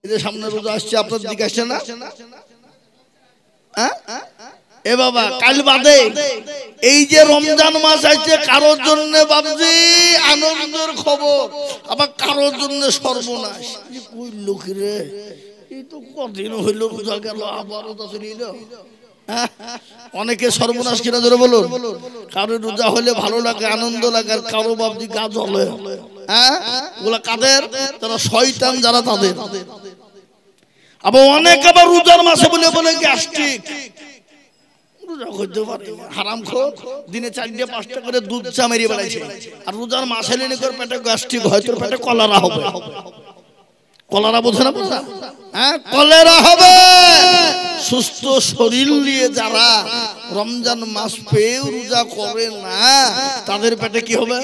এই যে সামনে রোজা আসছে, আপনার দিকে আসছে না? এ বাবা, কাল বাদে এই যে রমজান মাস আসছে, কারোর জন্য বাবজি আনন্দের খবর, আবার কারোর জন্য সর্বনাশ। কই লোক রে, এই তো কদিন হইল রোজা গেল, আবার রোজা চলে এলো। অনেকে সর্বনাশ কিনা ধরে বলুন। কারো রোজা হলে ভালো লাগে, আনন্দ লাগে, আর কারো বাবজি গা জ্বলে। ওগুলা কাদের? তারা শয়তান যারা, তাদের। আবার অনেক আবার রোজার মাসে বলে বলে গ্যাস্ট্রিক, রোজা করতে পারে হারামখোর, দিনে 4-5টা করে দুধ চা মেরিয়ে বেড়াইছে, আর রোজার মাসে লেনে করে পেটে গ্যাস্ট্রিক হয়, তোর পেটে কলেরা হবে। কলেরা বোঝেন আপনারা? কলেরা হবে। সুস্থ শরীর নিয়ে যারা রমজান মাস পেয়েও রোজা করে না, তাদের পেটে কি হবে?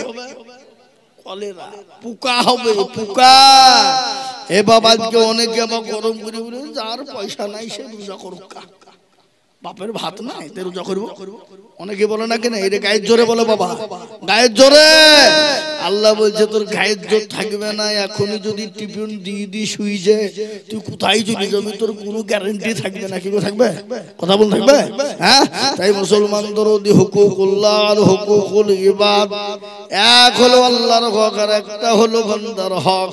কলেরা, পোকা হবে, পোকা। এ বাবা, আজকে অনেকে আবার গরম করে বলে, যার পয়সা নাই সে রোজা করুক, বাপের ভাত নাই তে রোজা করবো। অনেকে বলে না কেন, এটা গায়ের জোরে বলে বাবা, গায়ের জোরে। আল্লাহ বলছে তোর গায়ের জোর থাকবে না, এখনই যদি টিফিন দিয়ে দি শুই যায়, তুই কোথায় চলে যাবি, তোর কোনো গ্যারান্টি থাকবে না। কি থাকবে? কথা বল থাকবে। তাই মুসলমানদের হুকুকুল্লাহ আর হুকুকুল ইবাদ, এক হলো আল্লাহর হক আর একটা হলো বান্দার হক।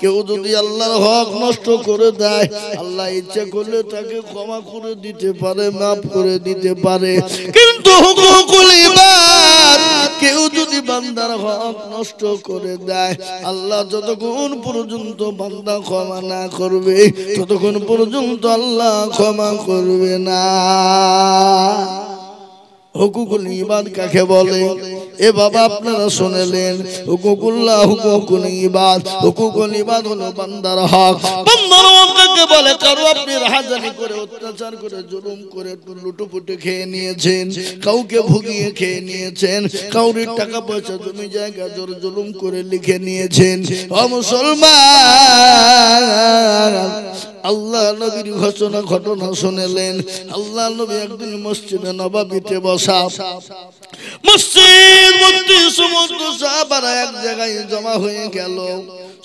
কেউ যদি আল্লাহর হক নষ্ট করে দেয়, আল্লাহ ইচ্ছা করলে তাকে ক্ষমা করে দিতে পারে, মাফ করে দিতে পারে। কিন্তু হুকুকুল ইবাদ, কেউ যদি বান্দার হক নষ্ট করে দেয়, আল্লাহ যতক্ষণ পর্যন্ত বান্দা ক্ষমা না করবে, ততক্ষণ পর্যন্ত আল্লাহ ক্ষমা করবে না। হুকুকুল ইবাদ কাকে বলে? এ বাবা, আপনারা শুনলেন, হুকুকুল্লাহ, হুকুকুল ইবাদ। হুকুকুল ইবাদ হলো বান্দার হক। বান্দার হক কাকে বলে? কারো আপনি রাহাজানি করে, অত্যাচার করে, জুলুম করে, লুটুপুটে খেয়ে নিয়েছেন, কাউকে ভুগিয়ে খেয়ে নিয়েছেন, কাউরির টাকা পয়সা জমি জায়গা জোর জুলুম করে লিখে নিয়েছেন। ও মুসলমান, আল্লাহ নবীর ঘটনা শুনলেন। আল্লাহ নবী একদিন মসজিদে নববীতে বসা, মসজিদ ভর্তি সমস্ত সাহাবারা এক জায়গায় জমা হয়ে গেল।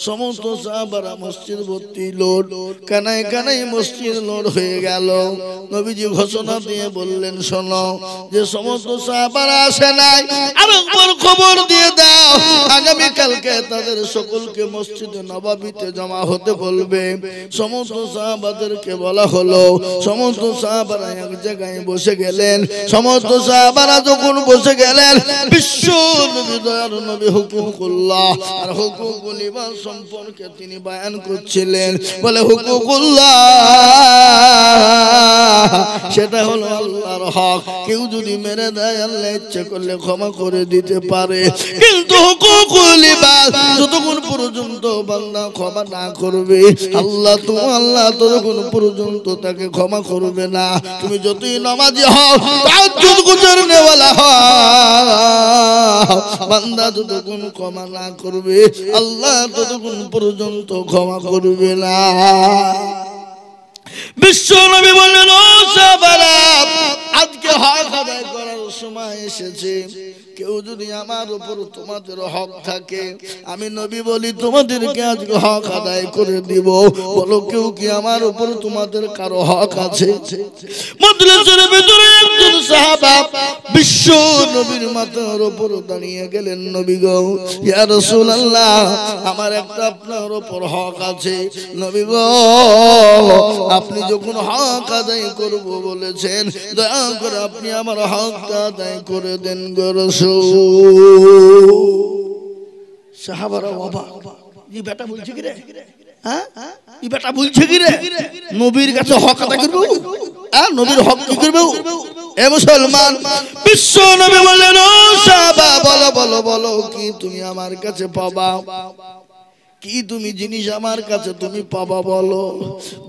সমস্ত সাহাবারা মসজিদ ভর্তি লোড, কানায় কানায় মসজিদ লোড হয়ে গেল। নবীজি ঘোষণা দিয়ে বললেন, শোনো, যে সমস্ত সাহাবারা আসে নাই, আরেকবার খবর দিয়ে দাও, আগামী কালকে তাদের সকলকে মসজিদে নববীতে জমা হতে বলবে। সমস্ত সাহাবাদেরকে বলা হলো। সমস্ত সাহাবারা এক জায়গায় বসে গেলেন। সমস্ত সাহাবারা যখন বসে গেলেন, বিশ্ব নবী, দয়ার নবী হুকুকুল্লাহ আর হুকুকুল ইবাদ সম্পর্কে তিনি বয়ান করছিলেন। বলে হুকুকুল্লাহ সেটা হলো আল্লাহর হক, কেউ যদি মেরে দেয় আল্লাহ ইচ্ছে করলে ক্ষমা করে দিতে পারে। কিন্তু হুকুকুল ইবাদ, যতক্ষণ পর্যন্ত বান্দা ক্ষমা না করবে, আল্লাহ ততক্ষণ পর্যন্ত তাকে ক্ষমা করবে না। তুমি যতই নামাজি হও, তাহাজ্জুদ গুজারনেওয়ালা হও, বান্দা যতক্ষণ ক্ষমা না করবে, আল্লাহ ততক্ষণ পর্যন্ত ক্ষমা করবে না। বিশ্ব নবী বললেন, ও সাহাবারা, আজকে হক আদায় করার সময় এসেছে। কেউ যদি আমার উপর তোমাদের হক থাকে, আমি নবী বলি তোমাদেরকে আজকে হক আদায় করে দিব। বলো, কেউ কি আমার উপর তোমাদের কারো হক আছে? মজলিসের ভিতরে একজন সাহাবা বিশ্ব নবীর মাথার উপর দাঁড়িয়ে গেলেন। নবী গো, ইয়া রাসূলুল্লাহ, আমার একটা আপনার উপর হক আছে। নবী গো, আপনি যখন হক আদায় করব বলেছেন, দয়া করে আপনি আমার হকটা আদায় করে দেন গো রাসূল। সাহাবারা বাবা, এই বেটা বলছে কি রে? এই বেটা বলছে কি রে? নবীর কাছে হক আদায় করব? নবীর হক কি করব? এ মুসলমান, বিশ্ব নবী বললেন, ও সাহাবা, বলো বলো বলো, কি তুমি আমার কাছে পাবা? কি তুমি জিনিস আমার কাছে তুমি পাবা বলো?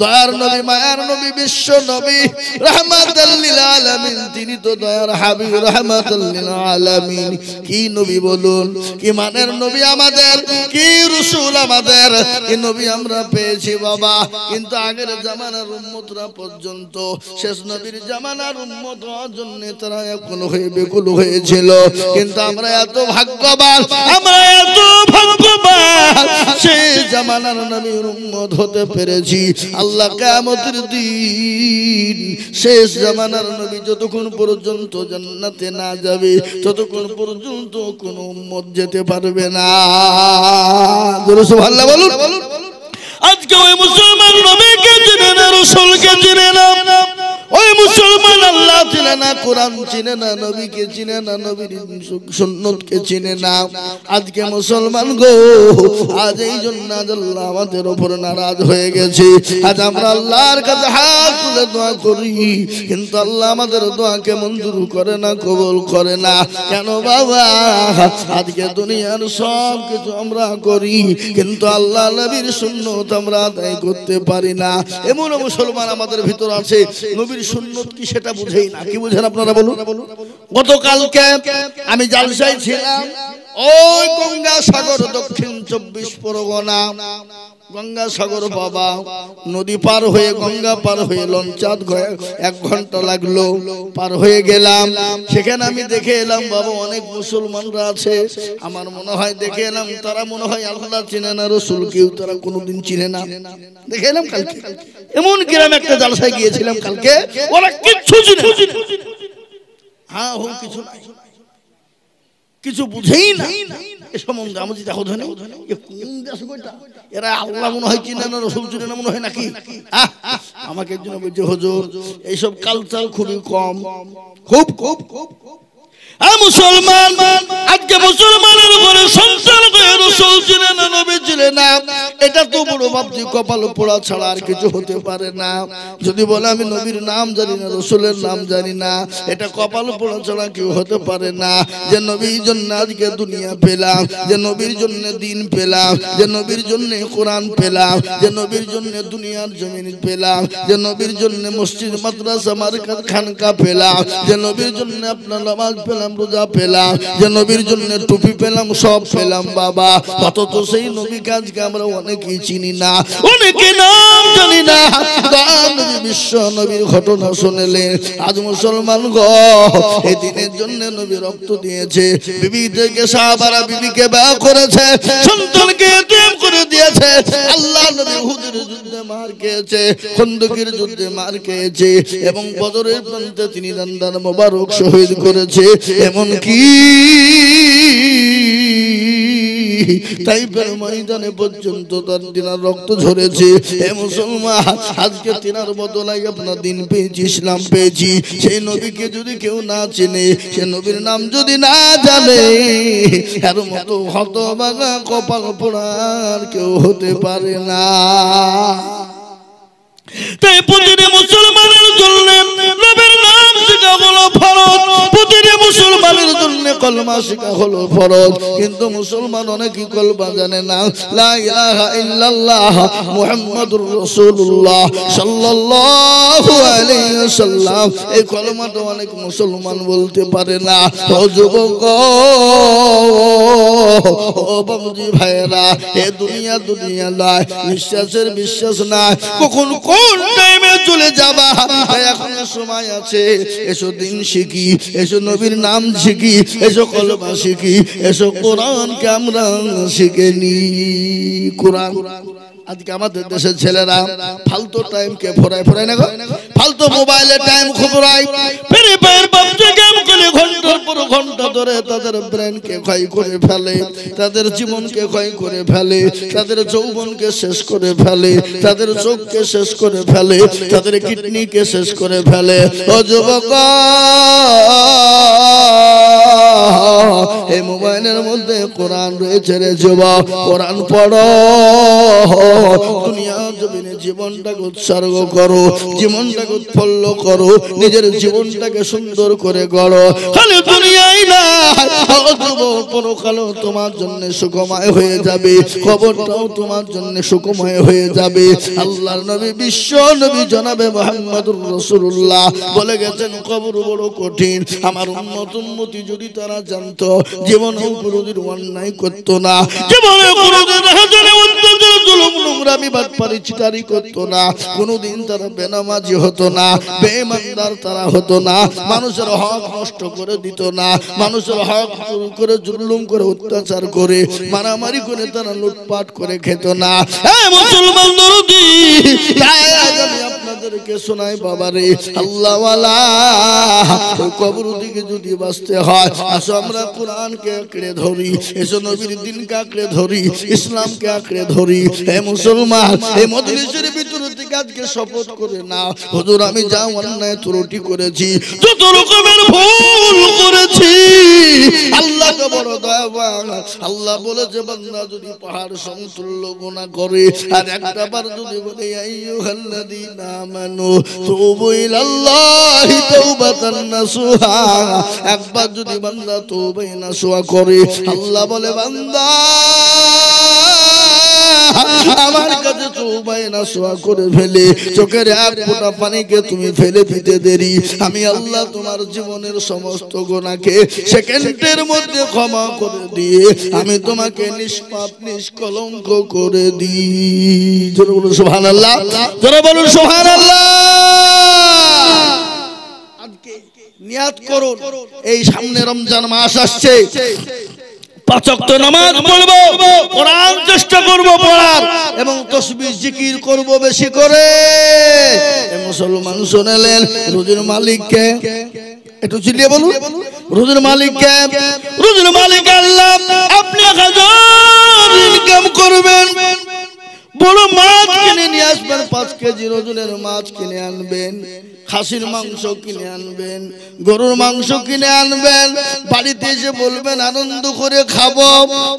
দয়ার নবী, মায়ার নবী, বিশ্ব নবী, রাহমাতাল লিল আলামিন, তিনি তো দয়ার হাবিব, রাহমাতাল লিল আলামিন। কি নবী বলুন, কি মানের নবী আমাদের, কি রাসূল আমাদের, কি নবী আমরা পেয়েছি বাবা। কিন্তু আগের জামানার উম্মতরা পর্যন্ত শেষ নবীর জামানার উম্মত হওয়ার জন্য তারা এখন হয়ে বেকুল হয়েছিল। কিন্তু আমরা এত ভাগ্যবান, আমরা এত ভাগ্যবান, শেষ জামানার নবীর উম্মত হতে পেরেছি। আল্লাহ কিয়ামতের দিন শেষ জামানার নবী যতক্ষণ পর্যন্ত জান্নাতে না যাবে ততক্ষণ পর্যন্ত কোন উম্মত যেতে পারবে না। জোরে সুবহানাল্লাহ বলুন। আজকে ওই মুসলমান নবীকে চিনে না, রাসূলকে চিনে না, ওই মুসলমান আল্লাহ চিনে না, কোরআন চিনে না, নবীকে চিনে না, নবীর সুন্নতকে চিনে না। আজকে মুসলমান গো, আজ এই জন্য আল্লাহ আমাদের উপর নারাজ হয়ে গেছে। আজ আমরা আল্লাহর কাছে হাত তুলে দোয়া করি, কিন্তু আল্লাহ আমাদের দোয়াকে মঞ্জুর করে না, কবুল করে না। কেন বাবা? আজকে দুনিয়ার সব কিছু আমরা করি, কিন্তু আল্লাহ নবীর সুন্নত আমরা আদায় করতে পারি না। এমন মুসলমান আমাদের ভিতর আছে, নবীর সুন্নত কি সেটা বুঝেই না। কি বুঝেন আপনারা বলুন? গতকালকে আমি জালসায় ছিলাম, ওই গঙ্গাসাগর, দক্ষিণ 24 পরগনা। গঙ্গাসাগর বাবা, নদী পার হয়ে, গঙ্গা পার হয়ে লঞ্চাত 1 ঘন্টা লাগলো, পার হয়ে গেলাম। সেখানে আমি দেখে এলাম বাবা অনেক মুসলমানরা আছে। আমার মনে হয় দেখে এলাম তারা মনে হয় আল্লাহ চিনে না, রাসূল কেউ তারা কোনোদিন চিনে না। দেখে এলাম কালকে এমন গ্রামে একটা জালসায় গিয়েছিলাম কালকে, ওরা কিচ্ছু চিনে না। হ্যাঁ হোক কিছু নাই, কিছু বুঝেই না এ সম্বন্ধে। আমি দেখো ধনে এরা আল্লাহ মনে হয় চিনে না, রাসূল চিনে না মনে হয় নাকি? আমাকে একজন বলছে হুজুর এইসব কালচার খুবই কম, খুব খুব খুব। মুসলমান আজকে মুসলমানের ঘরে সন্তান রাসূল চিনে না, নবী চিনে না, এটা তো বড় ভাবছি কপাল পোড়া ছাড়া আর কিছু হতে পারে না। যদি বলে আমি নবীর নাম জানি না, রাসূলের নাম জানি না, এটা কপাল পোড়া ছাড়া কেউ হতে পারে না। যে নবীর জন্য আজকে দুনিয়া পেলাম, যে নবীর জন্য দিন পেলাম, যে নবীর জন্য কোরআন পেলাম, যে নবীর জন্য দুনিয়ার জমিন পেলাম, যে নবীর জন্য মসজিদ মাদ্রাসা মার্কাত খানকা পেলাম, যে নবীর জন্য আপনার নামাজ পেলাম, রোজা পেলাম, যে নবীর জন্য টুপি পেলাম, সব পেলাম বাবা। অথচ সেই নবীকে আজকে আমরা অনেকেই চিনি না, অনেকে নাম জানি না। বিশ্ব নবীর ঘটনা শুনলেন। আজ মুসলমান গো, এই দিনের জন্য নবী রক্ত দিয়েছে, বিবি থেকে সাহাবারা বিবিকে বিয়ে করেছে, সন্তানকে এতিম করে দিয়েছে। আল্লাহ নবী উহুদের যুদ্ধে মার খেয়েছে, খন্দকের যুদ্ধে মার খেয়েছে, এবং বদরের প্রান্তে তিনি দন্দান মোবারক শহীদ করেছে। এমন কি তাইফের ময়দানে পর্যন্ত তার তিনার রক্ত ঝরেছে। হে মুসলমান, আজকে তিনার বদলায় আপনার দিন পেয়েছি, ইসলাম পেয়েছি। সেই নবীকে যদি কেউ না চেনে, সে নবীর নাম যদি না জানে, এর মতো হতভাগা কপাল পোড়ার কেউ হতে পারে না। তাই প্রতিটি মুসলমানের জন্য নবীর নাম শেখা হলো ফরজ, প্রতিটি মুসলমানের জন্য কলমা শেখা হলো ফরজ। কিন্তু মুসলমান অনেকেই কলমা জানে না। লা ইলাহা ইল্লাল্লাহ মুহাম্মাদুর রাসূলুল্লাহ সাল্লাল্লাহু আলাইহি ওয়াসাল্লাম, এই কলমাটা অনেক মুসলমান বলতে পারে না। ও যুবক, ও বাবুজি ভাইরা, এ দুনিয়া দুনিয়া নয়, বিশ্বাসের বিশ্বাস নাই, কখন কোন টাইমে চলে যাবা। এখন সময় আছে, এসো দিন শিখি, এসো নবীর নাম শিখি, এসো কলমা শিখি, এসো কোরআনকে আমরা শিখে নি। কোরআন আজকে আমাদের দেশের ছেলেরা ফালতু টাইম কে ফোরায় না গো, ফালতু মোবাইলে টাইম খুবরায়, ফ্রি ফায়ার পাবজি গেম খেলে ঘন্টার পর ঘন্টা ধরে তাদের ব্রেনকে ক্ষয় করে ফেলে, তাদের জীবনকে ক্ষয় করে ফেলে, তাদের যৌবনকে শেষ করে ফেলে, তাদের চোখকে শেষ করে ফেলে, তাদের কিডনিকে শেষ করে ফেলে। ও যুবক, এই মোবাইলের মধ্যে কোরআন রয়েছে রে যুবক, কোরআন পড়ো, দুনিয়া জমিনে জীবনটাকে উৎসর্গ করো, জীবনটাকে উৎফুল্ল করো, নিজের জীবনটাকে সুন্দর করে গড়ো। খালি দুনিয়াই না, পরকালও তোমার জন্য সুখময় হয়ে যাবে, কবরটাও তোমার জন্য সুখময় হয়ে যাবে। আল্লাহর নবী, বিশ্ব নবী জনাবে মুহাম্মদুর রাসূলুল্লাহ বলে গেছেন, কবর বড় কঠিন। আমার উম্মত উম্মতি যদি তারা জানতো, জীবনেও কোনোদিন অন্যায় করতো না, জীবনে কোনোদিন হাজারে অত্যাচার জুলুম নোংরামি বাটপারি চিটারি করতো না, কোনোদিন তারা বেনামাজি হতো না, বেঈমানদার তারা হতো না, মানুষের হক নষ্ট করে দিত না, মানুষের হক চুরি করে জুলুম করে অত্যাচার করে মারামারি করে তারা লুটপাট করে খেত না। মুসলমান দরদি, তাই আজ আমি আপনাদেরকে শোনাই বাবারে, আল্লাহ ওয়ালা কবর দিকে যদি বাঁচতে হয়, আসো আমরা কোরআনকে আঁকড়ে ধরি, এসো নবীর দিনকে আঁকড়ে ধরি, ইসলামকে আঁকড়ে ধরি। হে মুসলমান, এই মজলিসের ভিতর থেকে আজকে শপথ করে না, হুজুর আমি যা অন্যায় ত্রুটি করেছি, যত রকমের ভুল করেছি, আল্লাহ তো বড় দয়াবান, আল্লাহ বলেছে বান্দা যদি পাহাড় সমতুল্য গুনাহ করে আর একটা বার যদি বলে আইয়ুহাল্লাযীনা আমানু তুবু ইলাল্লাহি তাওবাতান নাসুহা, একবার যদি বান্দা তওবা নাসুহা করে, আল্লাহ বলে বান্দা আমার কাছে তওবা নাসুহা করে ফেলে চোখের এক ফোঁটা পানিকে তুমি ফেলে দিতে দেরি, আমি আল্লাহ তোমার জীবনের সমস্ত গুনাহকে সেকেন্ডের মধ্যে ক্ষমা করে দিয়ে আমি তোমাকে নিষ্পাপ নিষ্কলঙ্ক করে দিই। জোরে বলুন সুবহানাল্লাহ, জোরে বলুন সুবহানাল্লাহ। আজকে নিয়াত করুন, এই সামনে রমজান মাস আসছে, 5 ওয়াক্ত নামাজ পড়ব, কোরআন চেষ্টা করব পড়ার এবং তাসবিহ জিকির করব বেশি করে। মুসলমান শুনলেন, রুজির মালিককে একটু চিল্লিয়ে বলুন, রুজির মালিককে, রুজির মালিক আল্লাহ। আপনি 1000 ইনকাম করবেন, বড় মাছ কিনে নিয়ে আসবেন, 5 কেজি ওজনের মাছ কিনে আনবেন, খাসির মাংস কিনে আনবেন, গরুর মাংস কিনে আনবেন, বাড়িতে এসে বলবেন আনন্দ করে খাবো,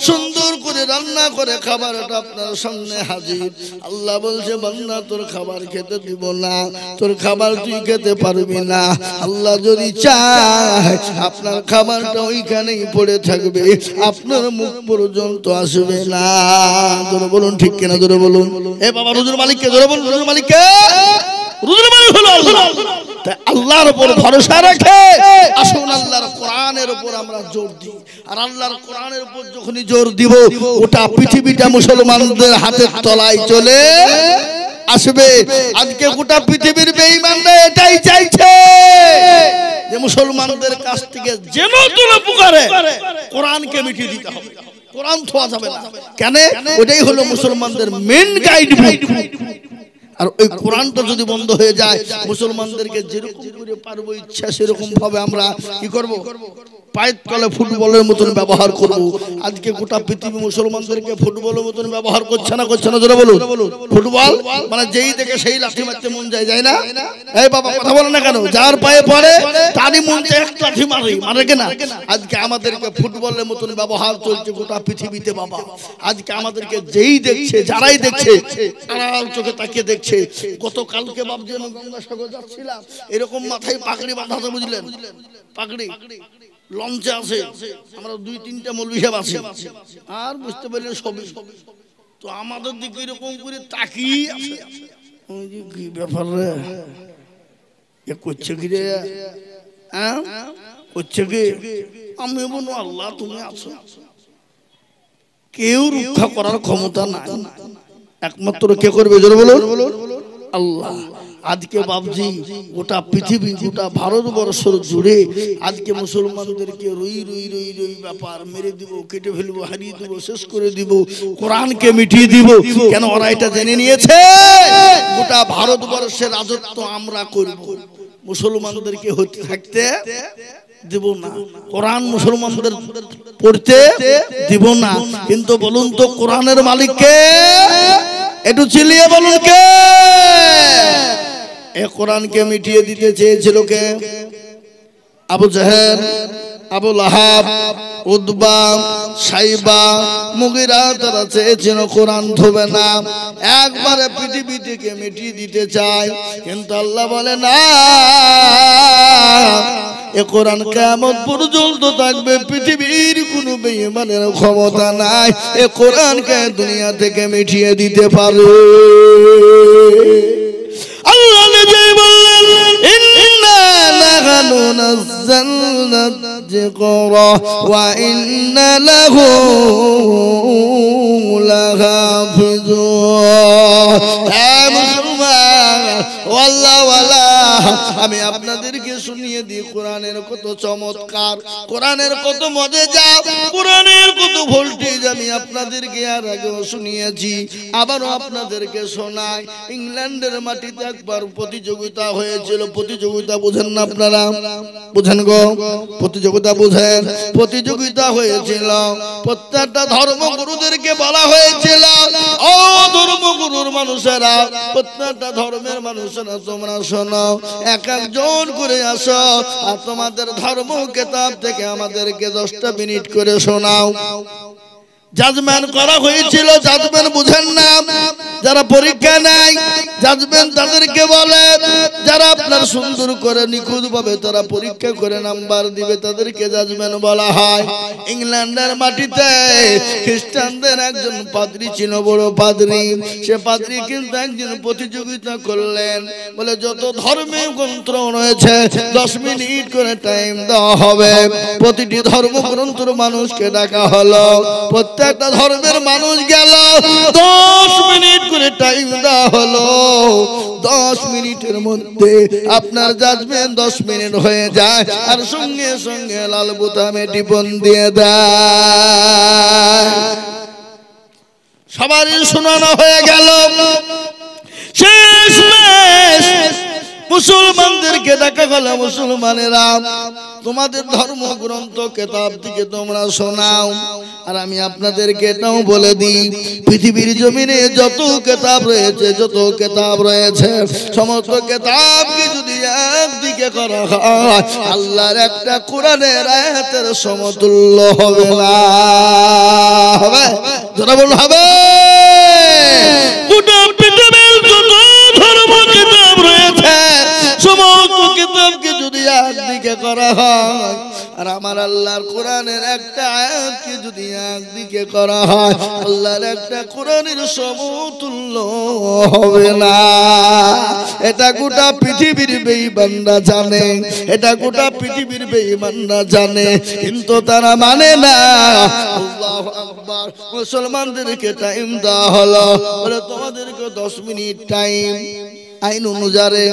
সুন্দর করে রান্না করে খাবারটা আপনার সামনে হাজির। আল্লাহ বলছে বান্দা তোর খাবার খেতে দিব না, তোর খাবার তুই খেতে পারবি না। আল্লাহ যদি চায় আপনার খাবারটা ওইখানেই পড়ে থাকবে, আপনার মুখ পর্যন্ত আসবে না। জোরে বলুন ঠিক কিনা, জোরে বলুন। এ বাবা রুজির মালিককে জোরে বলুন, রুজির মালিককে, রুজির মালিক হলো আল্লাহ। তাই আল্লাহর উপর ভরসা রেখে আসুন আল্লাহর কোরআনের উপর আমরা জোর দিই। আর আল্লাহর কোরআনের উপর যখনই জোর দিব, ওটা পৃথিবীটা মুসলমানদের হাতের তলায় চলে আসবে। আজকে গোটা পৃথিবীর বেঈমানরা এটাই চাইছে যে মুসলমানদের কাছ থেকে যেন তুলে পুকারে কোরআনকে মিটিয়ে দিতে হবে, কোরআন ছোঁয়া যাবে না। কেন? ওটাই হলো মুসলমানদের মেন গাইড বুক। আর ওই কোরআনটা যদি বন্ধ হয়ে যায়, মুসলমানদেরকে যেরকম করে পারবো ইচ্ছা সেরকম ভাবে আমরা কি করব, পায়ের তলে ফুটবলের মতন ব্যবহার করব। আজকে গোটা পৃথিবী মুসলমানদেরকে ফুটবলের মতন ব্যবহার করছে না, করছে না, জোরে বলুন। ফুটবল মানে যেই দেখে সেই লাঠি মারতে মন যায়, যায় না? এই বাবা কথা বলে না কেন? যার পায়ে পড়ে তারই মন চায় এক লাঠি মারে, মারে কেনা? আজকে আমাদেরকে ফুটবলের মতন ব্যবহার চলছে গোটা পৃথিবীতে বাবা। আজকে আমাদেরকে যেই দেখছে, যারাই দেখছে, আড়াল চোখে তাকিয়ে দেখছে। গতকালকে বাবজি আমি গঙ্গাসাগর যাচ্ছিলাম, এরকম মাথায় পাগড়ি বাঁধাতে, বুঝলেন? পাগড়ি লঞ্চে আছে, আমরা 2-3টা মৌলভী সাহেব আছে, আর বুঝতে পারলেন সবই। তো আমাদের দিকে এরকম করে তাকিয়ে আছে, কি ব্যাপার রে, এ করছে কি রে, হ্যাঁ করছে কি? আমি বলবো আল্লাহ তুমি আছো, কেউ রক্ষা করার ক্ষমতা নাই, একমাত্র কে করবে জোরে বলুন, আল্লাহ। আজকে বাবজি গোটা পৃথিবী, গোটা ভারতবর্ষ জুড়ে আজকে মুসলমানদেরকে রই রই রই রই ব্যাপার, মেরে দিব, কেটে ফেলবো, হারিয়ে দিব, শেষ করে দিব, কোরআনকে মিটিয়ে দিব। কেন? ওরা এটা জেনে নিয়েছে গোটা ভারতবর্ষের রাজত্ব আমরা করব, মুসলমানদেরকে হতে থাকতে দিব না, কোরআন মুসলমানদের পড়তে দিব না। কিন্তু বলুন তো কোরআনের মালিক কে? একটু চিল্লিয়ে বলুন কে? এ কোরআনকে মিটিয়ে দিতে চেয়েছিল কে? আবু জাহেল, আবু লাহাব, উতবা, সাইবা, মুগিরা, তারা চেয়েছিল কোরআন ধোবে না, একবারে পৃথিবী থেকে মিটিয়ে দিতে চায়। কিন্তু আল্লাহ বলে না, এ কোরআন কিয়ামত পর্যন্ত থাকবে, পৃথিবীর কোনো বেঈমানের ক্ষমতা নাই এ কোরআনকে দুনিয়া থেকে মিটিয়ে দিতে পারে। আল্লাহ নিজেই বললেন, ইন্না লানাহনু নাযালনা যিকরা ওয়া ইন্না লাহু লাহাফিজুন। মুসলমান ও আল্লাহ ওয়ালা, আমি আপনাদেরকে শুনিয়ে দিই কোরআনের কত চমৎকার, কোরআনের কত মজেজা, কোরআনের কত ভোল্টেজ। আমি আপনাদেরকে আর আগেও শুনিয়েছি, আবারও আপনাদেরকে শোনাই। ইংল্যান্ডের মাটিতে একবার প্রতিযোগিতা হয়েছিল। প্রতিযোগিতা বুঝেন না আপনারা? বুঝেন গো? প্রতিযোগিতা বুঝেন? প্রতিযোগিতা হয়েছিল। প্রত্যেকটা ধর্মগুরুদেরকে বলা হয়েছিল, ও ধর্মগুরুর মানুষেরা, প্রত্যেকটা ধর্মের মানুষেরা তোমরা শোনো, এক একজন করে আসো আর তোমাদের ধর্ম কিতাব থেকে আমাদেরকে 10টা মিনিট করে শোনাও। জাজমেন্ট করা হয়েছিল। জাজমেন্ট বুঝেন না? যারা পরীক্ষা নেয় জাজমেন্ট তাদেরকে বলে, যারা আপনার সুন্দর করে নিখুঁত ভাবে তারা পরীক্ষা করে নাম্বার দিবে তাদেরকে জাজমেন্ট বলা হয়। ইংল্যান্ডের মাটিতে খ্রিস্টানদের একজন পাদ্রী ছিল, বড় পাদ্রী। সে পাদ্রী কিন্তু একদিন প্রতিযোগিতা করলেন, বলে যত ধর্মীয় গ্রন্থ রয়েছে 10 মিনিট করে টাইম দেওয়া হবে। প্রতিটি ধর্মগ্রন্থের মানুষকে ডাকা হলো, প্রত্যেকটা ধর্মের মানুষ গেল, 10 মিনিট করে টাইম দেওয়া হলো। 10 মিনিটের মধ্যে আপনার জাজমেন্ট 10 মিনিট হয়ে যায়, আর সঙ্গে সঙ্গে লাল বোতামে টিপন দিয়ে দেয়। সবারই শোনানো হয়ে গেল। শেষ মুসলমানদেরকে দেখা গেল, মুসলমানেরা তোমাদের ধর্মগ্রন্থ কিতাব থেকে তোমরা শোনাও। আর আমি আপনাদেরকে এটাও বলে দিই, পৃথিবীর জমিনে যত কিতাব রয়েছে, যত কিতাব রয়েছে, সমস্ত কিতাবকে যদি একদিকে করা হয়, আল্লাহর একটা কোরআনের আয়াতের সমতুল্য হবে না। হবে? যারা বলুন হবে। গোটা পৃথিবীর যত ধর্ম কিতাব রয়েছে, সমস্ত কিতাবকে যদি একদিকে করা হয়, আর আমার আল্লাহর কোরআনের একটা আয়াতকে যদি একদিকে করা হয়, আল্লাহর একটা কোরআনের সমতুল্য হবে না। এটা গোটা পৃথিবীর বেঈমানরা জানে, এটা গোটা পৃথিবীর বেঈমানরা জানে, কিন্তু তারা মানে না। আল্লাহু আকবার। মুসলমানদেরকে টাইম দেওয়া হলো, বলে তোমাদেরকে 10 মিনিট টাইম। আইন অনুযায়ী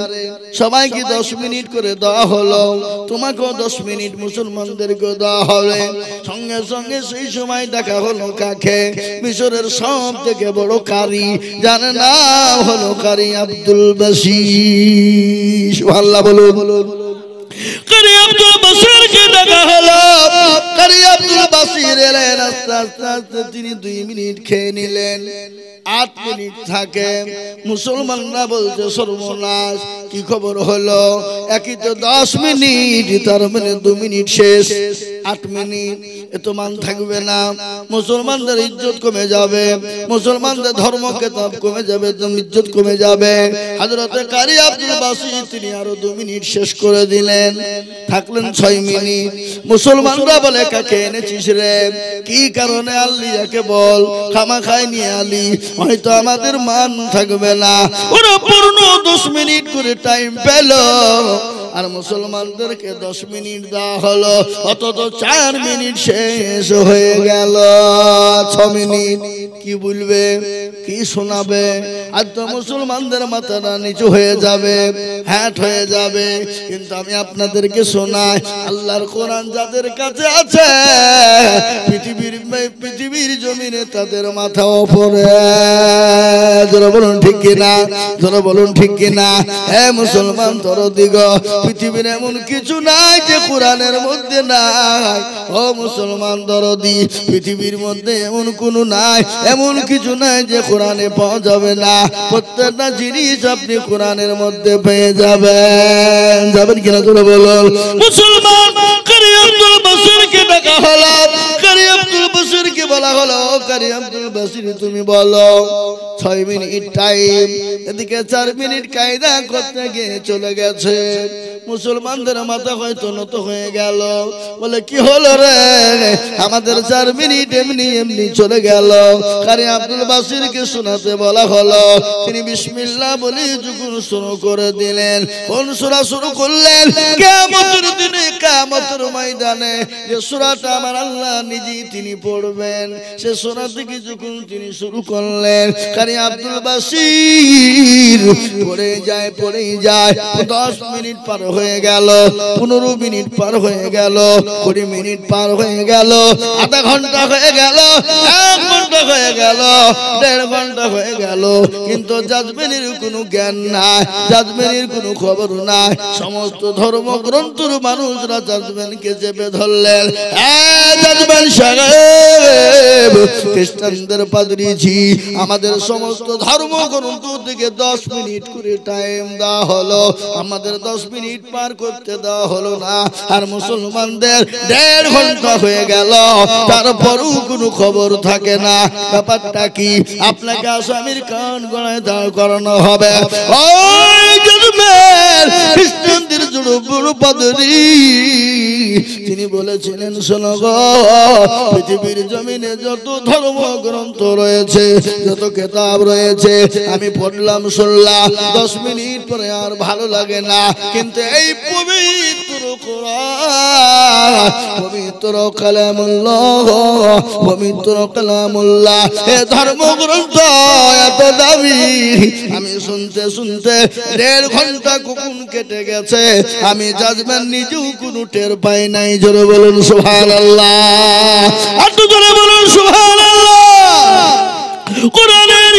সবাইকে 10 মিনিট করে দেওয়া হলো, তোমাকেও 10 মিনিট মুসলমানদেরকে দেওয়া হবে। সঙ্গে সঙ্গে সেই সময় দেখা হলো কাকে? মিশরের সব থেকে বড় কারি, যার নাম হলো কারি আব্দুল বাসির। সুবহানাল্লাহ বলুন। কারি আব্দুল বাসিরকে দেখা হলো। কারি আব্দুল বাসির এলেন, আস্তে আস্তে আস্তে তিনি 2 মিনিট খেয়ে নিলেন। 8 মিনিট থাকে। মুসলমানরা বলছে সর্বনাশ, কি খবর হলো? একই তো 10 মিনিট, তার মানে 2 মিনিট শেষ। 8 মিনিট এত মান থাকবে না, মুসলমানদের ইজ্জত কমে যাবে, মুসলমানদের ধর্ম কিতাব কমে যাবে, ইজ্জত কমে যাবে। হযরতে কারি আব্দুল বাসির তিনি আরো 2 মিনিট শেষ করে দিলেন, থাকলেন 6 মিনিট। মুসলমানরা বলে, কাকে এনেছিস রে? কি কারণে আনলি? একে বল। খামা খাই নিয়ে আলি, হয়তো আমাদের মান থাকবে না। ওরা পূর্ণ 10 মিনিট করে টাইম পেল, আর মুসলমানদেরকে 10 মিনিট দেওয়া হলো, অথচ 4 মিনিট শেষ হয়ে গেল। 6 মিনিট কি বলবে, কি শোনাবে? আর তো মুসলমানদের মাথাটা নিচু হয়ে যাবে, হ্যাট হয়ে যাবে। কিন্তু আমি আপনাদেরকে শোনাই, আল্লাহর কোরআন যাদের কাছে আছে, পৃথিবীর জমিনে তাদের মাথা উপরে। যারা বলুন ঠিক কিনা, যারা বলুন ঠিক কিনা। হে মুসলমান তরদিগ, পৃথিবীর এমন কিছু নাই যে কোরআনের মধ্যে নাই। ও মুসলমান দরদি, পৃথিবীর মধ্যে এমন কোনো নাই, এমন কিছু নাই যে কোরআনে পাওয়া যাবে না। প্রত্যেকটা জিনিস আপনি কোরআনের মধ্যে পেয়ে যাবেন। যাবেন কিনা তোরা বলুন। মুসলমান কারি আব্দুল বাসিরকে ডাকা হলো, কারি আব্দুল বাসিরকে বলা হলো, কারি আব্দুল বাসির তুমি বলো। 6 মিনিট টাইম, এদিকে 4 মিনিট কায়দা করতে গিয়ে চলে গেছে। মুসলমানদের মাথা হয়তো নত হয়ে গেল, বলে কি হলো রে, আমাদের 4 মিনিট এমনি এমনি চলে গেল। কারি আব্দুল বাসিরকে শোনাতে বলা হলো, তিনি বিসমিল্লাহ বলে যখন শুরু করে দিলেন। কোন সূরা শুরু করলেন? কিয়ামতের দিনে কিয়ামতের ময়দানে যে সূরাটা আমার আল্লাহ নিজেই তিনি পড়বেন, সে সূরা থেকে যখন তিনি শুরু করলেন, কারি আব্দুল বাসির পড়ে যায় 10 মিনিট পার হয়ে গেল, 15 মিনিট পার হয়ে গেল, 20 মিনিট পার হয়ে গেল, আধা ঘন্টা হয়ে গেল, 1 ঘন্টা হয়ে গেল, 1.5 ঘন্টা হয়ে গেল, কিন্তু জাজমেনির কোনো জ্ঞান নাই, জাজমেনির কোনো খবর নাই। সমস্ত ধর্মগ্রন্থের মানুষরা জাজমেনকে চেপে ধরলেন। জাজমেন সাহেব, খ্রিস্টানদের পাদ্রীজি, আমাদের সমস্ত ধর্মগ্রন্থ থেকে 10 মিনিট করে টাইম দেওয়া হলো, আমাদের 10 মিনিট পার করতে দেওয়া হলো না। আর মুসলমানদের 1.5 ঘন্টা হয়ে গেল, তারপরও কোনো খবর থাকে না। ব্যাপারটা কি? আপনাকে আসামির কান গলায় দাঁড় করানো হবে। ওই জাজমেন খ্রিস্টানদের বড় পাদ্রী, তিনি বলেছিলেন, শোনো গো, পৃথিবীর জমিনে যত ধর্মগ্রন্থ রয়েছে, যত কিতাব রয়েছে, আমি পড়লাম শুনলাম, 10 মিনিট পরে আর ভালো লাগে না, কিন্তু এই পবিত্র কোরআন, পবিত্র কালামুল্লাহ, পবিত্র কালামুল্লাহ, এ ধর্মগ্রন্থ এত দামি, আমি শুনতে শুনতে 1.5 ঘন্টা কখন কেটে গেছে আমি জাজমেন নিজেও কোনো টের পাই নাই। জোরে বলুন সুবহানাল্লাহ, আর জোরে বলুন সুবহানাল্লাহ। কোরআনের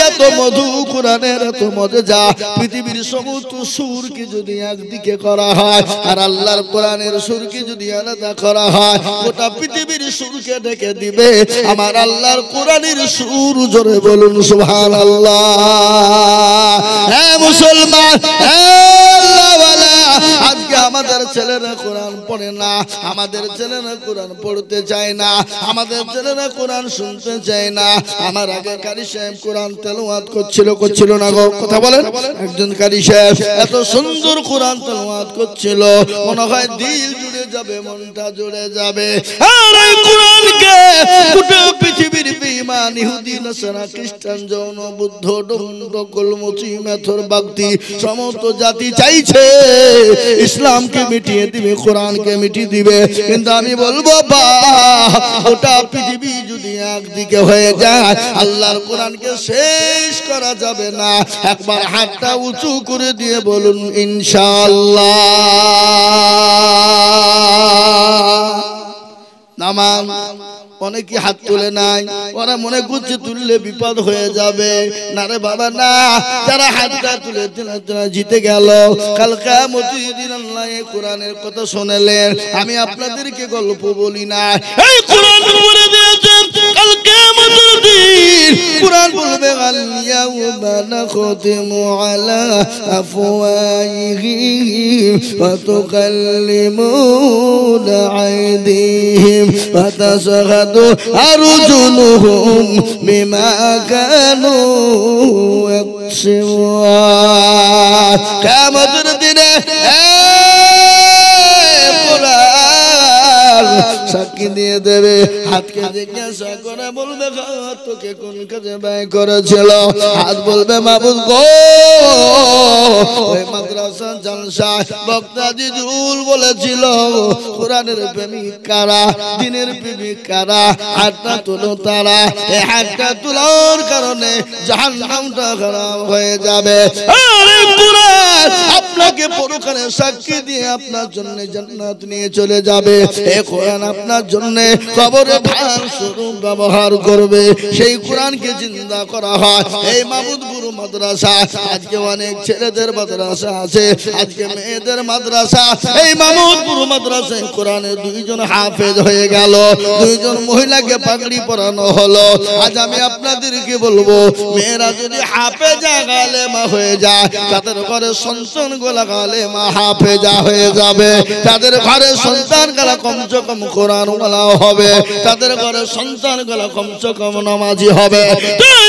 এত মধু, কোরআনের এত মজা, পৃথিবীর সমস্ত সুরকে যদি একদিকে করা হয় আর আল্লাহর কোরআনের সুরকে যদি আলাদা করা হয়, গোটা পৃথিবীর সুরকে ডেকে দিবে আমার আল্লাহর কোরআনের সুর। জোরে বলুন সুবহানাল্লাহ। হ্যাঁ মুসলমান, আজকে আমাদের ছেলেরা কোরআন পড়ে না, আমাদের ছেলেরা কোরআন পড়তে চায় না, আমাদের ছেলেরা কোরআন শুনতে চায় না। আমার আগে কারি সাহেব কোরআন তেলাওয়াত করছিল না গো, কথা বলেন। একজন কারি সাহেব এত সুন্দর কোরআন তেলাওয়াত করছিল, মনে হয় দিল জুড়ে যাবে, মনটা জুড়ে যাবে। আর এই কোরআনকে গোটা পৃথিবীর বেঈমান ইহুদি, নাসারা, খ্রিস্টান, জৈন, বুদ্ধ, ডোমন্ড, কলমচি, মেথর, বাগদি সমস্ত জাতি চাইছে ইসলামকে মিটিয়ে দিবে, কোরআনকে মিটিয়ে দিবে। কিন্তু আমি বলবো বা গোটা পৃথিবী যদি একদিকে হয়ে যায়, আল্লাহর কোরআনকে শেষ করা যাবে না। একবার হাতটা উঁচু করে দিয়ে বলুন ইনশাআল্লাহ। নামান অনেকে হাত তুলে নাই, ওরা মনে করছে তুললে বিপদ হয়ে যাবে। না রে বাবা না, যারা হাতটা তুলে জিতে গেল, কাল কিয়ামতের দিন আল্লাহ এই কোরআনের কথা শোনালেন। আমি আপনাদেরকে গল্প বলি না, এই কোরআন বলে দিয়েছেন কাল কিয়ামতের দিন কোরআন বলবে আল ইয়াউমা নাখতিমু আলা আফওয়াহিহিম ওয়া তুকাল্লিমুনা আইদিহিম ওয়া তাশহাদু আরজুলুহুম বিমা কানু ইয়াকসিবুন। কিয়ামতের দিনে সাক্ষী দিয়ে দেবে, হাতকে জিজ্ঞাসা করে বলবে তোকে কোন কাজে ব্যয় করেছিল? হাত বলবে মাবুদ গো, ওই মাদ্রাসা জলসা বক্তা জিজুল বলেছিল কোরআনের প্রেমিক কারা, দ্বীনের প্রেমিক কারা, হাতটা তুলো তারা। এই হাতটা তোলার কারণে জাহান্নামটা খারাপ হয়ে যাবে। আরে কোরআন আপনাকে পরকালে সাক্ষী দিয়ে আপনার জন্য জান্নাত নিয়ে চলে যাবে। এই কোরআন আপনার জন্য কবরে ধান স্বরূপ ব্যবহার করবে। সেই কোরআনকে জিন্দা করা হয় এই মাবুদপুর মাদ্রাসা। আজকে অনেক ছেলেদের মাদ্রাসা আছে, আজকে মেয়েদের মাদ্রাসা। এই মাবুদপুর মাদ্রাসায় কোরআনের 2 জন হাফেজ হয়ে গেল, 2 জন মহিলাকে পাগড়ি পরানো হলো। আজ আমি আপনাদেরকে বলবো, মেয়েরা যদি হাফেজা গালেমা হয়ে যায়, তাদের ঘরে সন্তান গোলা গালেমা হাফেজা হয়ে যাবে। তাদের ঘরে সন্তান গলা কমসে কম কোরআন ওয়ালা হবে, তাদের ঘরে সন্তান গলা কমসে কম নামাজি হবে।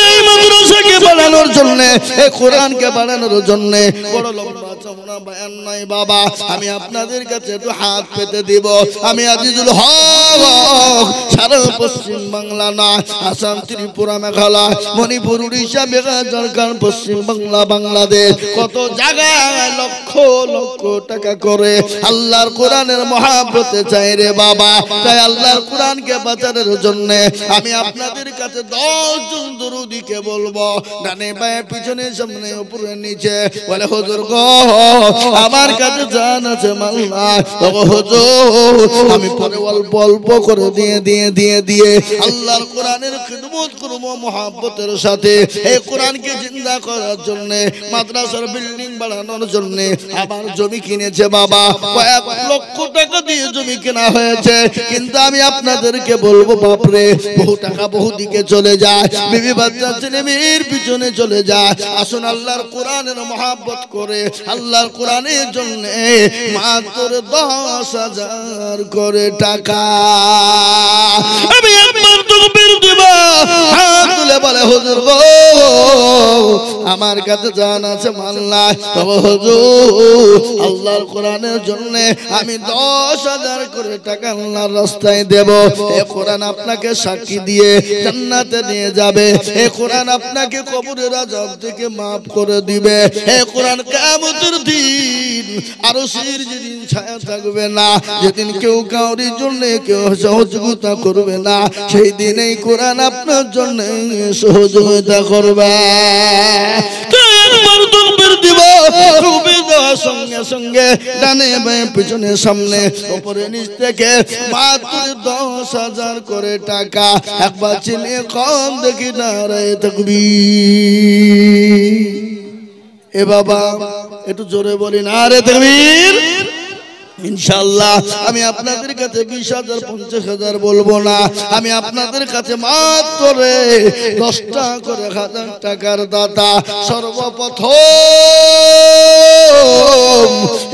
এই মাদ্রাসাকে বাড়ানোর জন্য, এই কোরআনকে বাড়ানোর জন্য বড় লম্বা চওড়া বয়ান নাই বাবা। আমি আপনাদের কাছে একটু হাত পেতে দিব। আমি আজিজুল হক সারা পশ্চিম বাংলা না, আসাম, ত্রিপুরা, মেঘালয়, মণিপুর, উড়িষ্যা, বিহার, ঝাড়খণ্ড, পশ্চিম বাংলা, বাংলাদেশ, কত জায়গায় লক্ষ লক্ষ টাকা করে আল্লাহর কোরআনের মহাব্বতে চাই রে বাবা। তাই আল্লাহর কোরআনকে বাঁচানোর জন্য আমি আপনাদের কাছে 10 জন দরুদিকে বলবো, ডানে বায়ে পিছনে সামনে উপরে নিচে, বলে হুজুর গো আমার কাছে জান আছে মাল্লা, ওগো হুজুর আমি পরে অল্প অল্প করে দিয়ে আল্লাহর কোরআনের খিদমত করব মহব্বতের সাথে। এই কোরআনকে জিন্দা করার জন্য, মাদ্রাসার বিল্ডিং বাড়ানোর জন্য আবার জমি কিনেছে বাবা। কয়েক লক্ষ টাকা দিয়ে জমি কেনা হয়েছে। কিন্তু আমি আপনাদেরকে বলবো বাপরে, বহু টাকা বহু দিকে চলে যায়, বিবি বাচ্চা ছেলে মেয়ের পিছনে চলে যায়। আসুন আল্লাহর কোরআনের মহব্বত করে আল্লাহর কোরআনের জন্য মাত্র 10,000 করে টাকা আমি একবার তাকবীর দিব, হাত তুলে বলে হুজুর গো আমার কাছে জান আছে মাল্লা, তবে হুজুর আল্লাহর কোরআনের জন্য আমি 10,000 করে টাকা আল্লাহর রাস্তায় দেব। এই কোরআন আপনাকে সাক্ষী দিয়ে জান্নাতে নিয়ে যাবে। এই কোরআন আপনাকে কবরের আযাব থেকে maaf করে দিবে। এই কোরআন কিয়ামতের দিন আরশের যেদিন ছায়া থাকবে না, যেদিন কেউ কাউরির জন্য কেউ সহযোগিতা করবে না, সেই দিন এই কোরআন আপনার জন্য সহযোগিতা করবে। একবার তাকবীর দিব, তাকবীর দেওয়ার সঙ্গে সঙ্গে ডানে বায়ে পিছনে সামনে উপরে নিচ থেকে মাত্র 10,000 করে টাকা। একবার চিনিয়ে কম দেখি নারায়ে তাকবীর। এ বাবা একটু জোরে বলি নারায়ে তাকবীর। ইনশাআল্লাহ আমি আপনাদের কাছে 20,000 50,000 বলবো না, আমি আপনাদের কাছে মাত্র 10টা করে 1000 টাকার দাতা। সর্বপ্রথম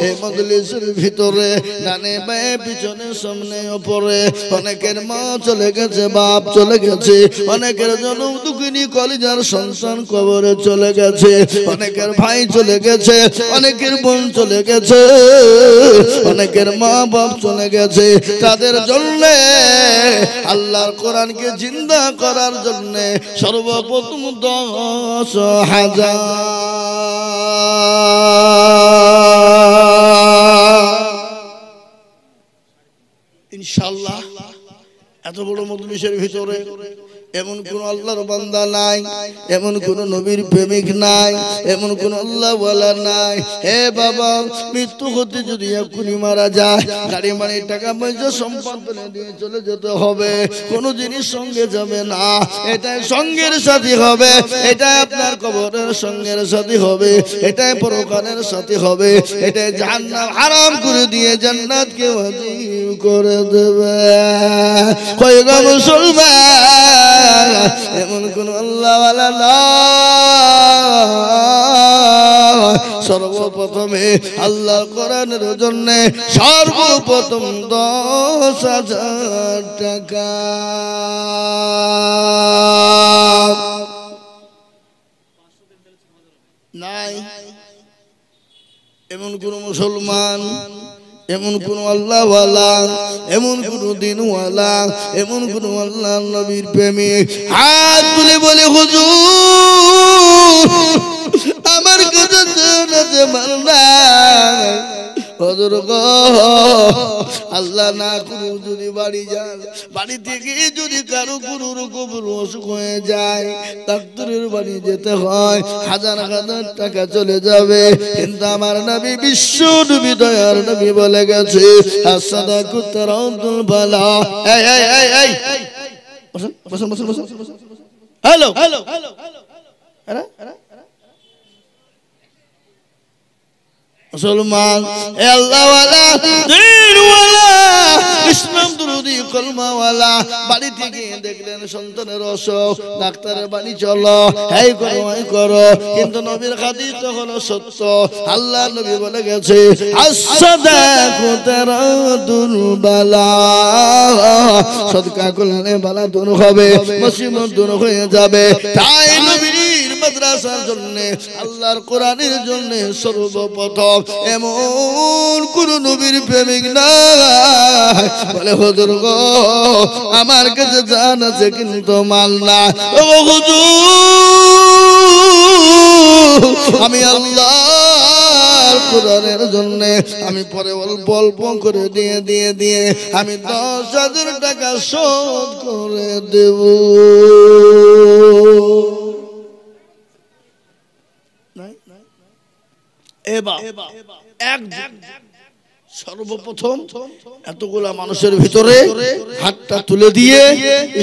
এই মজলিসের ভিতরে ডানে বায়ে পিছনে সামনে উপরে অনেকের মা চলে গেছে, বাপ চলে গেছে, অনেকের জনম দুঃখিনী কলিজার সন্তান কবরে চলে গেছে, অনেকের ভাই চলে গেছে, অনেকের বোন চলে গেছে, অনেকের মা বাপ চলে গেছে। তাদের জন্য আল্লাহর কোরআনকে জিন্দা করার জন্য সর্বপ্রথম 10,000 ইনশাআল্লাহ। এত বড় মজলিসের ভিতরে এমন কোন আল্লাহর বান্দা নাই, এমন কোন নবীর প্রেমিক নাই, এমন কোন আল্লাহ ওয়ালা নাই। হে বাবা, মৃত্যু হতে যদি এখনই মারা যায়, গাড়ি বাড়ি টাকা পয়সা সম্পদ দিয়ে চলে যেতে হবে, কোন জিনিস সঙ্গে যাবে না, এটাই সঙ্গের সাথী হবে, এটাই আপনার কবরের সঙ্গের সাথী হবে, এটাই পরকালের সাথী হবে, এটাই জাহান্নাম হারাম করে দিয়ে জান্নাতকে ওয়াজিব করে দেবে। কই গো মুসলমান, এমন কোন আল্লাহ ওয়ালা না। সর্বপ্রথমে আল্লাহ কোরআনের জন্য সর্বপ্রথম 10,000 টাকা। নাই এমন কোন মুসলমান, এমন কোন আল্লাহওয়ালা, এমন কোন দিনওয়ালা, এমন কোন আল্লাহ নবীর প্রেমিক হাত তুলে বলে হুজুর আমার কাছে জানাতে মাল্লা, হুজুর গো আল্লাহ না করে যদি বাড়ি যান, বাড়ি থেকে যদি কারো কোনো রকম অসুখ হয়ে যায়, ডাক্তারের বাড়ি যেতে হয়, 1000 টাকা চলে যাবে। কিন্তু আমার নবী বিশ্ব নবী দয়ার নবী বলে গেছে আসসাদাকু তারাউল বালা। এই এই এই এই বসুন বসুন বসুন বসুন। হ্যালো হ্যালো হ্যালো আরে মুসলমান, আল্লাহওয়ালা, দ্বীনওয়ালা, ইসলাম দরুদি কলমাওয়ালা, বাড়ি থেকে দেখলেন সন্তানের অসুখ, ডাক্তারের বাড়ি চলো, এই করো এই করো, কিন্তু নবীর হাদিস তো হলো সত্য। আল্লাহ নবী বলে গেছে আসসাদাকু তারাদুল বালা, সদকা করলে বালা দূর হবে, মুসিবত দূর হয়ে যাবে। তাই মাদ্রাসার জন্য আল্লাহর কোরআনের জন্য সর্বপ্রথম এমন কোন নবীর প্রেমিক না বলে হুজুর গো আমার কাছে জান আছে কিন্তু মাল না ও হুজুর আমি আল্লাহর কোরআনের জন্য আমি পরে অল্প অল্প করে দিয়ে আমি 10,000 টাকা শোধ করে দেব এবার এক সর্বপ্রথম এতগুলা মানুষের ভিতরে হাতটা তুলে দিয়ে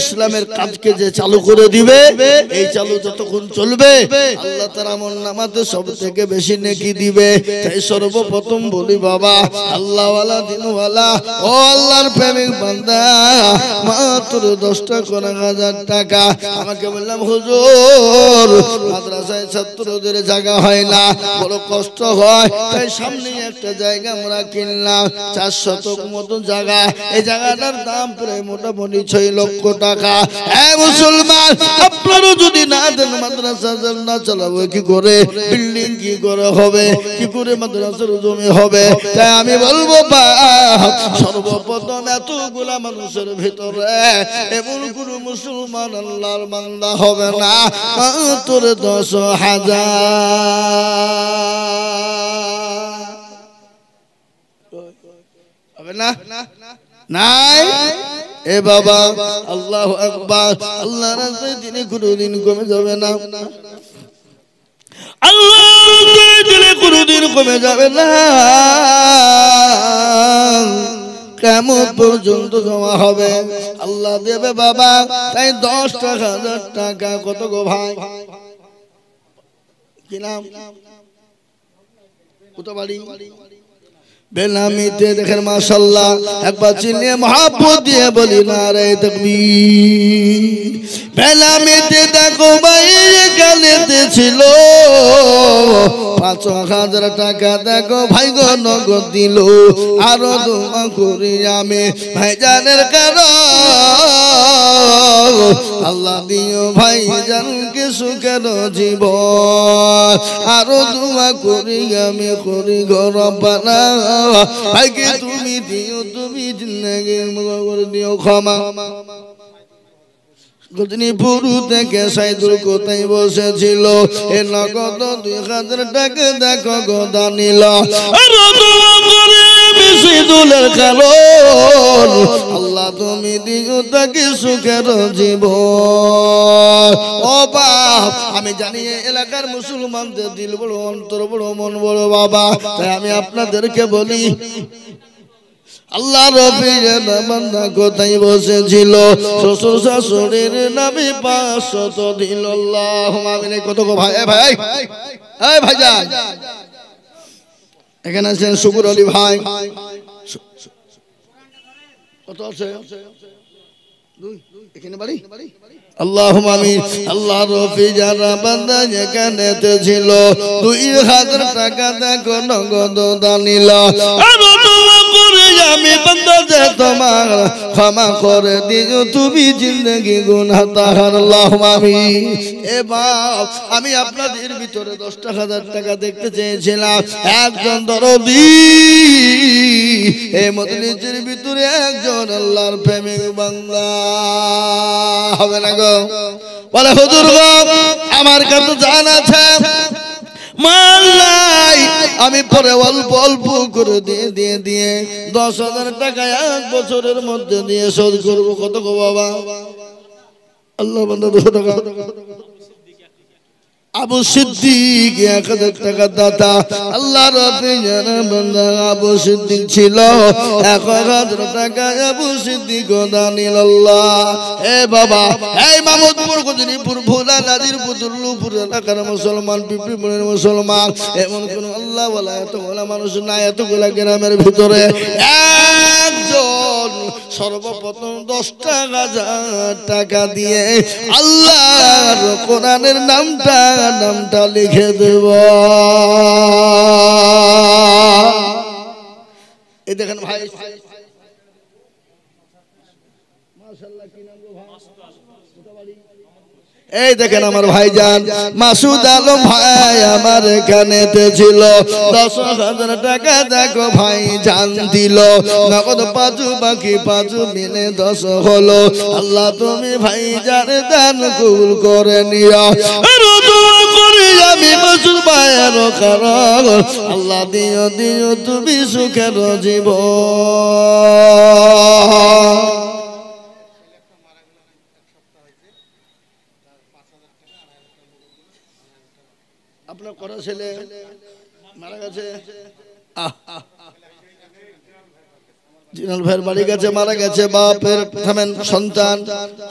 ইসলামের কাজকে যে চালু করে দিবে এই চালু যতক্ষণ চলবে আল্লাহ তার আমলনামাতে সব থেকে বেশি নেকি দিবে তাই সর্বপ্রথম বলি বাবা আল্লাহওয়ালা দিনওয়ালা ও আল্লাহর প্রেমিক বান্দা মাত্র 10 টাকা আমাকে বললাম হুজুর মাদ্রাসায় ছাত্রদের জায়গা হয় না বড় কষ্ট হয় তাই সামনে একটা জায়গা আমরা কিনলাম 400 মতো জায়গা এই জায়গাটার দাম প্রায় মোটামুটি 6 লক্ষ টাকা হ্যাঁ মুসলমান আপনারও যদি না দেন মাদ্রাসা না চালাবো কি করে বিল্ডিং কি করে হবে কি করে মাদ্রাসার জমি হবে তাই আমি বলবো সর্বপ্রথম এতগুলা মানুষের ভিতরে এমন কোন মুসলমান আল্লাহর বান্দা হবে না মাত্র 10,000 হবে না নাই এ বাবা আল্লাহু আকবার আল্লাহর রাস্তায় দিনে কোনদিন কমে যাবে না আল্লাহর দিনে কোনদিন কমে যাবে না কিয়ামত পর্যন্ত জমা হবে আল্লাহ দেবে বাবা তাই 10,000 টাকা কত গো ভাই কি নাম কত বাড়ি বেনামিতে দেখেন মাশাআল্লাহ একবার চিনিয়ে মহব্বত দিয়ে বলি নারে তাকবীর বেনামিতে দেখো ভাই এখানেতে ছিল 5,000 টাকা দেখো ভাই গো নগদ দিল আরো দোয়া করি আমি ভাইজানের কারণ আল্লাহ দিও ভাইজানকে সুখের জীবন আরো দোয়া করি আমি করি গো রব্বানা ভাইকে তুমি দিও তুমি জিন্দেগির করে দিও ক্ষমা গজনীপুর থেকে সাইদুল কোথায় বসেছিল এ নগদ 2,000 টাকা দেখো গদা নিল সাইদুলের কারণ আল্লাহ তুমি দিও তাকে সুখের জীবন ও বাপ আমি জানি এলাকার মুসলমানদের দিল বড় অন্তর বড় মন বড় বাবা তাই আমি আপনাদেরকে বলি আল্লাহ রবির বান্দা কোথায় বসেছিল শ্বশুর শাশুড়ির নামে 500 দিল আল্লাহুম্মা আমিন কত গো ভাই ভাই এই ভাইজান এখানে আছেন শুকুর আলী ভাই কত আছে দুই এখানে বাড়ি আল্লাহুম্মা আমিন আল্লাহ রফি যারা বান্দা যেখানেতে ছিল 2,000 টাকা দেখো নগদ দানিল আমি বান্দা যে তোমার ক্ষমা করে দিও তুমি জিন্দেগি গুনাহগার আল্লাহুম্মা আমিন এ বাপ আমি আপনাদের ভিতরে 10,000 টাকা দেখতে চেয়েছিলাম একজন দরদি এই মজলিসের ভিতরে একজন আল্লাহর প্রেমিক বান্দা হবে না গো বলে হুজুর গো আমার কাছে জান আছে মাল্লাই আমি পরে অল্প অল্প করে দিয়ে 10,000 টাকা 1 বছরের মধ্যে দিয়ে শোধ করব কত গো বাবা আল্লাহ বান্দা 200 টাকা আবু সিদ্দিক 1,000 টাকা দাতা আল্লাহ রাব্বি জানা বান্দা আবু সিদ্দিক ছিল 1,000 টাকা আবু সিদ্দিক দানিল আল্লাহ এ বাবা এই মাহমুদপুর গজনীপুর ভোলা নাজির পুতুল্লুপুর এলাকার মুসলমান পিপড়িপুরের মুসলমান এমন কোন আল্লাহ ওয়ালা এতগুলা মানুষ না এতগুলা গ্রামের ভিতরে একজন সর্বপ্রথম 10,000 টাকা দিয়ে আল্লাহর কোরআনের নামটা লিখে দেব এই দেখেন ভাই মাশাআল্লাহ কি নাম গো ভাই এই দেখেন আমার ভাইজান মাসুদ আলম ভাই আমার এখানেতে ছিল 10,000 টাকা দেখো ভাই জান দিল নগদ 5 বাকি 5 মিলে 10 হলো আল্লাহ তুমি ভাই জান দান কবুল করে নিও দোয়া করি আমি মাসুদ ভাইয়ের কারণ আল্লাহ দিও দিও তুমি সুখের জীবন। আপনার করা ছেলে মারা গেছে জিনাল ভাইয়ের বাড়ি গেছে মারা গেছে বাপের থামেন সন্তান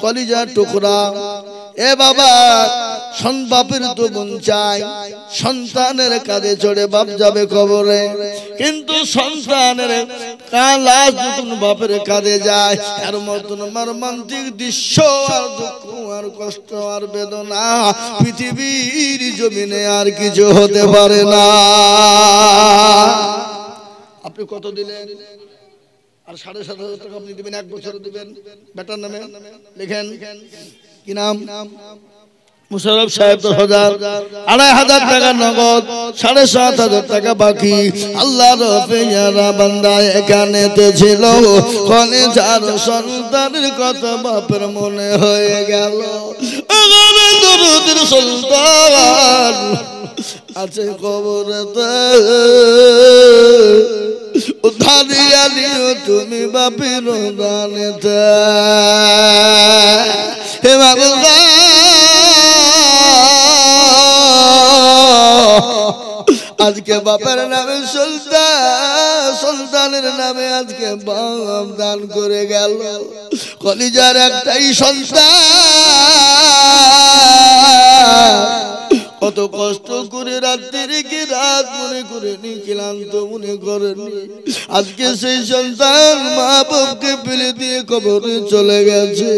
কলিজার টুকরা এ বাবা বাপের তো মন চায় সন্তানের কাঁধে চড়ে বাপ যাবে কবরে কিন্তু সন্তানের লাশ যখন বাপের কাঁধে যায় এর মতন মর্মান্তিক দৃশ্য আর দুঃখ আর কষ্ট আর বেদনা পৃথিবীর জমিনে আর কিছু হতে পারে না। আপনি কত দিলেন আর 7,500 টাকা আপনি দিবেন 1 বছর দিবেন বেটার নামে লিখেন কি নাম মুশাররফ সাহেব 10,000 2,500 টাকা নগদ 7,500 টাকা বাকি আল্লাহর পেয়ারা বান্দা এখানেতে ছিল কলেজার সন্তানের কথা বাপের মনে হয়ে গেল আগামী দরুদের সুলতান আছে কবরেতে উদ্ধারিয়া নিও তুমি বাপের দানেতে হে বাবা আজকে বাপের নামে সুলতানের নামে আজকে বাপ দান করে গেল কলিজার একটাই সন্তান কত কষ্ট করে রাত্রে কি রাত মনে করে নি ক্লান্ত মনে করেনি আজকে সেই সন্তান মা বাপকে ফেলে দিয়ে কবরে চলে গেছে।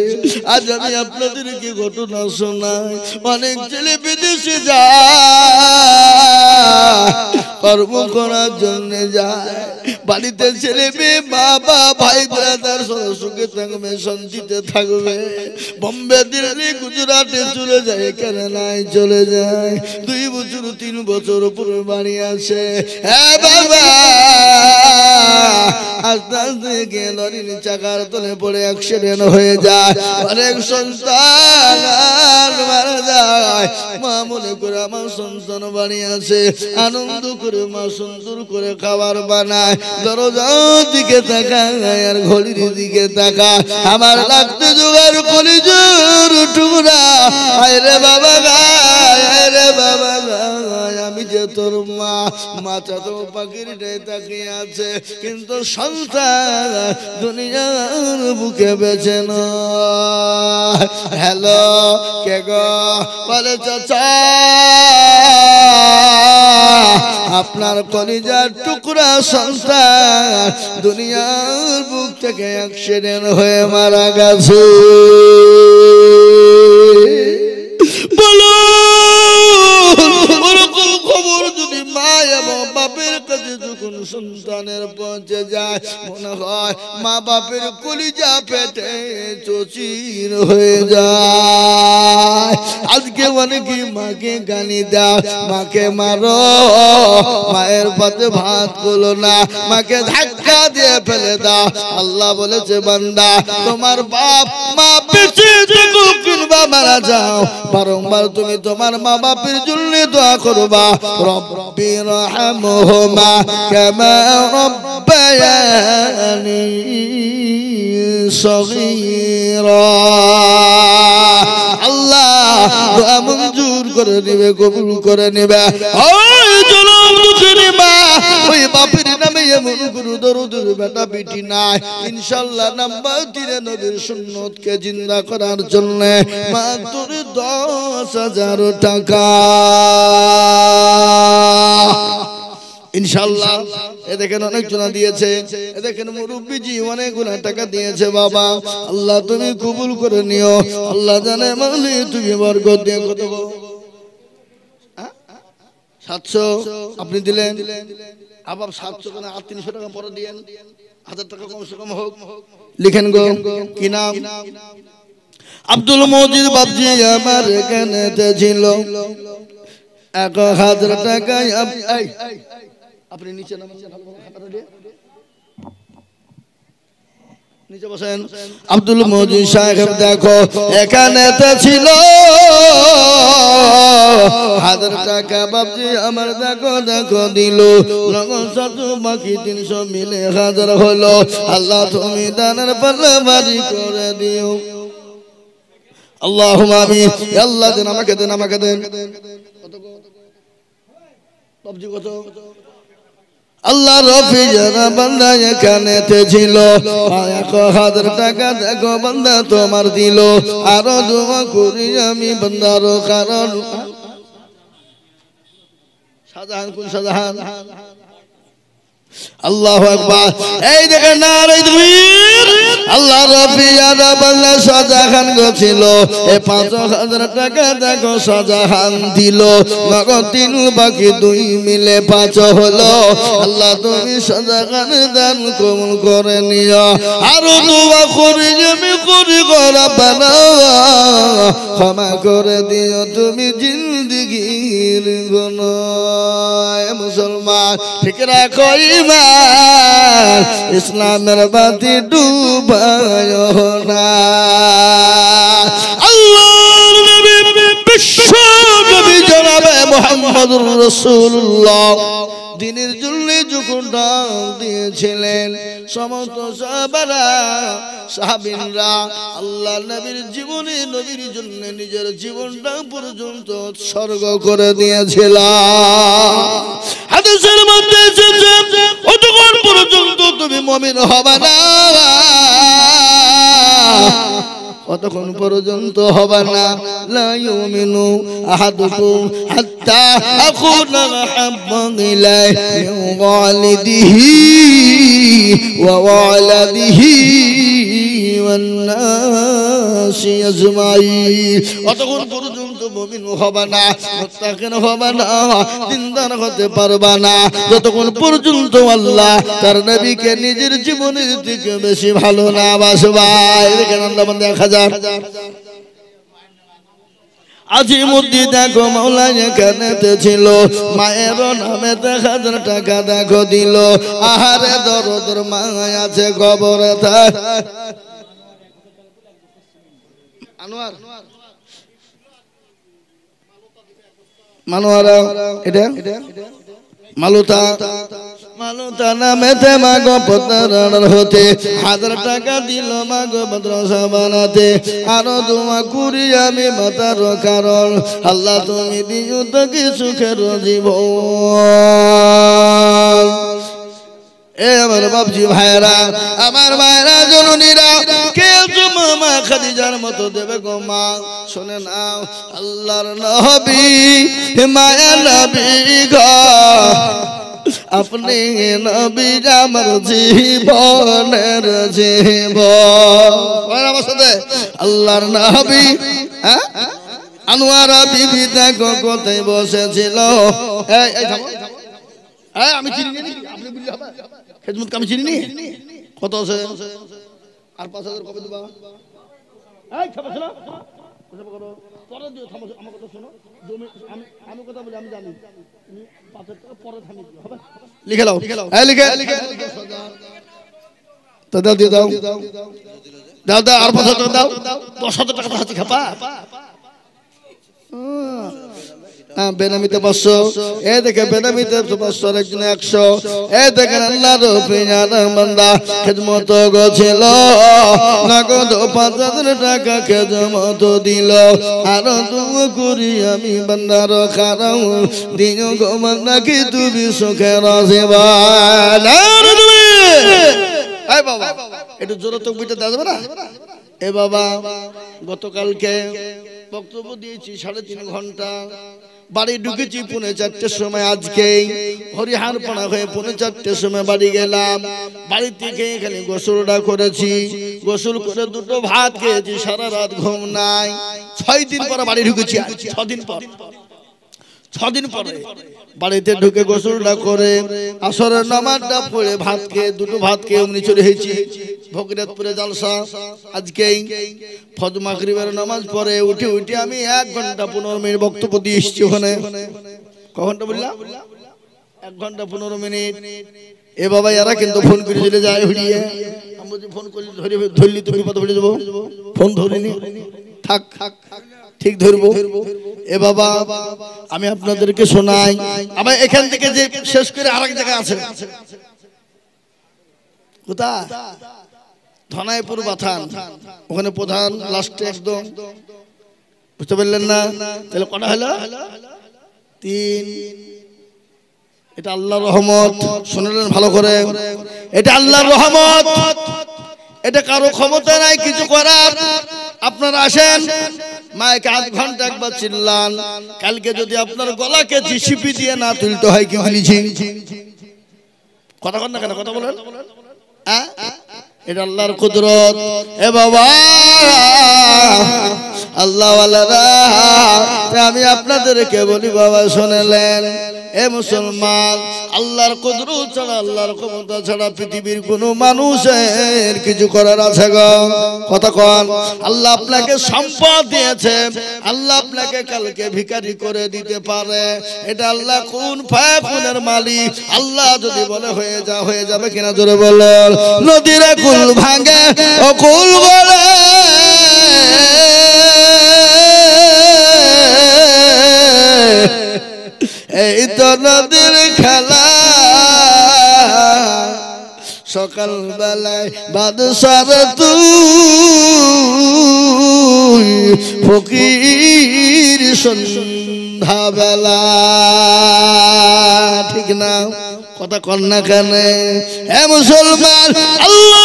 আজ আমি আপনাদেরকে ঘটনা শোনাই অনেক ছেলে বিদেশে যায় কর্ম করার জন্য যায় বাড়িতে ছেলে মেয়ে বাবা ভাই ব্রাদার সুখে থাকবে শান্তিতে থাকবে বোম্বে দিল্লি গুজরাটে চলে যায় কেরালায় চলে যায় 2 বছর 3 বছর পরে বাড়ি আসে হ্যাঁ বাবা আস্তে আস্তে গিয়ে লরির চাকার তলে পড়ে অ্যাক্সিডেন্ট হয়ে যায় অনেক সন্তান মারা যায় মা মনে করে আমার সন্তান বাড়ি আসে আনন্দ করে মা সুন্দর করে খাবার বানায় দরজার দিকে তাকায় আর ঘড়ির দিকে তাকায় আমার লাগতে জোগাড় কলিজার টুকরা আয় রে বাবা গায় আয় রে বাবা গায় আমি যে তোর মা মাথা তো পাখির তাকিয়ে আছে কিন্তু সন্তান দুনিয়ার বুকে বেঁচে না। হ্যালো কে গো বলে চাচা আপনার কলিজার টুকরা সন্তান দুনিয়ার বুক থেকে অ্যাক্সিডেন্ট হয়ে মারা গেছে বলো ওরকম খবর যদি মা এবং বাপের কাছে যখন সন্তানের পৌঁছে যায় মনে হয় মা বাপের কলিজা পেটে চচির হয়ে যায়। আজকে অনেকে মাকে গালি দাও মাকে মারো মায়ের পাতে ভাত গুলো না মাকে ধাক্কা দিয়ে ফেলে দাও আল্লাহ বলেছে বান্দা তোমার বাপ মা বেঁচে থাকো কিংবা মারা যাও বারংবার তুমি তোমার মা বাপের জন্য দোয়া করবা রব্বি রহমহুমা কামা রব্বায়ানি সগীরা আল্লাহ দোয়া মঞ্জুর করে নেবে কবুল করে নেবে ওই জনম দুঃখের মা ওই বাপের নামে এমন গুরু দরুদের বেটা বেটি নাই ইনশাআল্লাহ নাম্বার 3 নবীর সুন্নতকে জিন্দা করার জন্য মাত্র 10,000 টাকা ইনশাআল্লাহ এ দেখেন অনেক জন দিয়েছে এ দেখেন মুরব্বিজি অনেকগুলো টাকা দিয়েছে বাবা আল্লাহ তুমি কবুল করে নিও আল্লাহ জানে মাওলি তুমি বরকত দিয়ে কত 700 আপনি দিলেন আবার 700 কেন আর 300 টাকা পরে দিয়েন 1000 টাকা কমসে কম হোক লিখেন গো কি নাম আব্দুল মজিদ বাবজি আমার এখানে ছিল 1000 টাকায়। আপনি নিচে নামেন, নিচে বসেন। আব্দুল মজিদ সাহেব দেখো এখানে ছিল 1000 টাকা বাবজি আমার দেখো দেখো দিল। বাকি 300 মিলে 1000 হলো। আল্লাহ তুমি দানের পাল্লা ভারী করে দিও। আল্লাহুম্মা আমিন। আল্লাহ দেন আমাকে, দেন আমাকে দেন। বাবজি কত? আল্লাহ রফি যারা বান্দা এখানে ছিল 1000 টাকা দেখো বান্দা তোমার দিল। আরো দোয়া করি আমি বান্দার কারণ। শাহজাহান কোন শাহজাহান? আল্লাহু আকবার। এই দেখেন নারে তাকবীর। আল্লাহ রফি যারা বান্দা শাহজাহান ছিল 5000 টাকা দেখো শাহজাহান দিল। নগদ 3 বাকি 2 মিলে 5 হলো। আল্লাহ তুমি শাহজাহান দান কবুল করে নিও। আরো দোয়া করি আমি করি রব্বানা ক্ষমা করে দিও তুমি জিন্দেগীর গুনাহ। মুসলমান ঠিক রাখো ঈমান, ইসলামের বাতি ডুবায় না। আল্লাহর নবী বিশ্ব নবী জনাবে মুহাম্মদুর রাসূলুল্লাহ দিনের জন্য যখন ডাক দিয়েছিলেন সমস্ত সাহাবারা সাহাবীরা আল্লাহ নবীর জীবনে নবীর জন্য নিজের জীবনটা পর্যন্ত উৎসর্গ করে দিয়েছিল। হাদিসের মধ্যে এসেছে অতক্ষণ পর্যন্ত তুমি মুমিন হবে না, কতক্ষণ পর্যন্ত হবে না। লা ইউমিনু আহাদুকুম হাত্তা আকুনা হাব্বান ইলাইহি মিন ওয়ালিদিহি ওয়া ওয়ালাদিহি ওয়ান নাসি আজমাইন। কতক্ষণ পর্যন্ত মুমিন হবে না, মুত্তাকিন হবে না, দিনদার হতে পারবে না যতক্ষণ পর্যন্ত আল্লাহ তার নবীকে নিজের জীবনের থেকে বেশি ভালো না বাসবে। দেখেন আল্লাহ বান্দা 1000 আজিমুদ্দি দেখো মাওলা এখানে ছিল মায়ের নামে 1000 টাকা দেখো দিল। আহারে দরদর মা আছে কবরে আনোয়ার মানোয়ারা এটা মালুতা মালুতা নামেতে মাগো পতারার হতে 1000 টাকা দিল মাগো মাদ্রাসা বানাতে। আরো দোয়া করি আমি মাতার কারণ আল্লাহ তুমি দিও তাকে সুখের জীবন। এ আমার বাপজি ভাইরা, আমার মায়েরা জননীরা, কেউ তোমার মা খাদিজার মতো দেবে গো মা। শুনে নাও আল্লাহর নবী মায়া নবী গো আপনি নবী আমার জীবনের জীবন। আমার সাথে আল্লাহর নবী আনোয়ারা বিবি দেখো কোথায় বসেছিল। আমি চিনি আপনি বুঝলে হবে খেদমত আমি চিনি নি কত আছে আর 5000 কবে দেবা? এই খাবে শোনো পরে দিও, থামো আমার কথা শোনো। জমি আমি কথা বলি আমি জানি তুমি 5000 টাকা পরে থামি দিও হবে। লিখে নাও এই লিখে তো দাও দিয়ে দাও দাও দাও আর 5000 টাকা দাও 10000 টাকা হাতে খাপা। বেনামিতে 500, এ দেখে বেনামিতে 500 একজন 100। এ দেখেন আল্লাহর পিয়ারা বান্দা খিদমত গছিল নগদ 5000 টাকা খিদমত দিল। আর দোয়া করি আমি বান্দার কারণ দিও গো বান্দা কি তুমি সুখের জীবন। এই বাবা একটু জোরে তাকবীরটা দেওয়া যাবে না? এ বাবা গতকালকে বক্তব্য দিয়েছি 3.5 ঘন্টা, বাড়ি ঢুকেছি 4:30 সময়। আজকে হরিহার পাড়া হয়ে 4:30 সময় বাড়ি গেলাম। বাড়ি থেকে এখানে গোসলটা করেছি, গোসল করে 2টো ভাত খেয়েছি, সারা রাত ঘুম নাই। 6 দিন পরে বাড়ি ঢুকেছি, 6 দিন পর 6 দিন পরে বাড়িতে ঢুকে গোসলটা করে আসরের নামাজটা পড়ে ভাত খেয়ে 2টো ভাত খেয়ে অমনি চলে এসেছি। ফকিরাতপুরে জালসা আজকেই ফজর মাগরিবের নামাজ পড়ে উঠে আমি 1 ঘন্টা 15 মিনিট বক্তব্য দিয়ে এসেছি ওখানে। ক ঘন্টা বললাম? 1 ঘন্টা 15 মিনিট। এ বাবা এরা কিন্তু ফোন করে চলে যায় হুড়িয়ে। আমি বলছি ফোন করলে ধরলি তুমি বিপদ পড়ে যাবো। ফোন ধরিনি, থাক ঠিক ধরবো। এ বাবা আমি আপনাদেরকে শোনাই। আবার এখান থেকে যে শেষ করে আরেক জায়গা আছে, কোথায়? ধনাইপুর বাথান, ওখানে প্রধান লাস্টে একদম। বুঝতে পারলেন না? তাহলে কটা হলো? 3। এটা আল্লাহর রহমত। শুনলেন ভালো করে? এটা আল্লাহর রহমত। এটা কারো ক্ষমতা নাই কিছু করার। আপনারা আসেন, মাইকে 1/2 ঘন্টা একবার চিল্লান। কালকে যদি আপনার গলাকে জিসিপি দিয়ে না তুলতে হয় কি বলেছি? কথা বলেন না কেন? কথা বলেন। এটা আল্লাহর কুদরত। এ বাবা আল্লাহ ওয়ালারা, আমি আপনাদেরকে বলি বাবা শুনলেন? এ মুসলমান, আল্লাহর কুদরত ছাড়া, আল্লাহর ক্ষমতা ছাড়া পৃথিবীর কোনো মানুষের কিছু করার আছে গো? কথা কন। আল্লাহ আপনাকে সম্পদ দিয়েছে, আল্লাহ আপনাকে কালকে ভিখারি করে দিতে পারে। এটা আল্লাহ কোন ফায়াকুনের মালিক। আল্লাহ যদি বলে হয়ে যাবে কিনা জোরে বলেন। নদীর কুল ভাঙে ও কুল বলে, এই তো নদীর খেলা। সকাল বেলায় বাদশার তুই ফকির সন্ধ্যা বেলা। ঠিক না? কথা কন না কেন? হে মুসলমান, আল্লাহ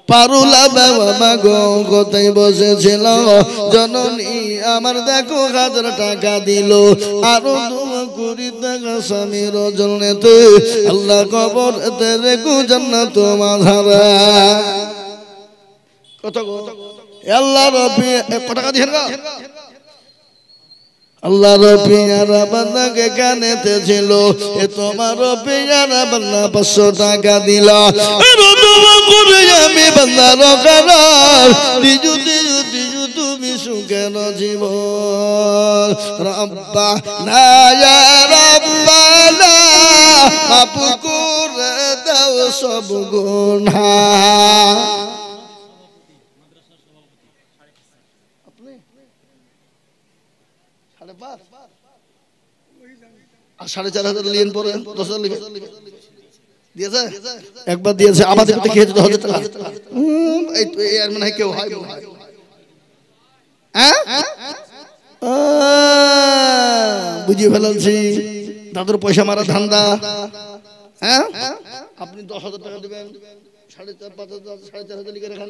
পারুলা বাবা মাগো কোথায় বসেছিল জননী আমার, দেখো 1000 টাকা দিল, আরো 2 টাকা স্বামীর জন্যতে আল্লাহ কবর রেখো জান্নাত মাঝারা। কত গো আল্লাহ রবি কত টাকা দিয়েন গো? আল্লাহ রবিয়ারা বান্দাকে কানেতে ছিল, এ তোমার রবিয়ারা বান্দা 500 টাকা দিল। আমি বান্দার কারার দিজু তুমি সুখের জীবন। রব্বা না ইয়া রব্বানা মাফ করে দাও সব গুনাহ। আর 4,500 লিয়েন পরে 10,000 লিখে দিয়েছে। একবার দিয়েছে, আবার দেখতে খেয়ে 10,000 টাকা। এই তো এর মানে কেউ হয় বুঝিয়ে ফেলাচ্ছি দাদুর পয়সা মারা ধান্দা। আপনি 10,000 টাকা দেবেন, 4,500 5,000 4,500 লিখে রাখেন।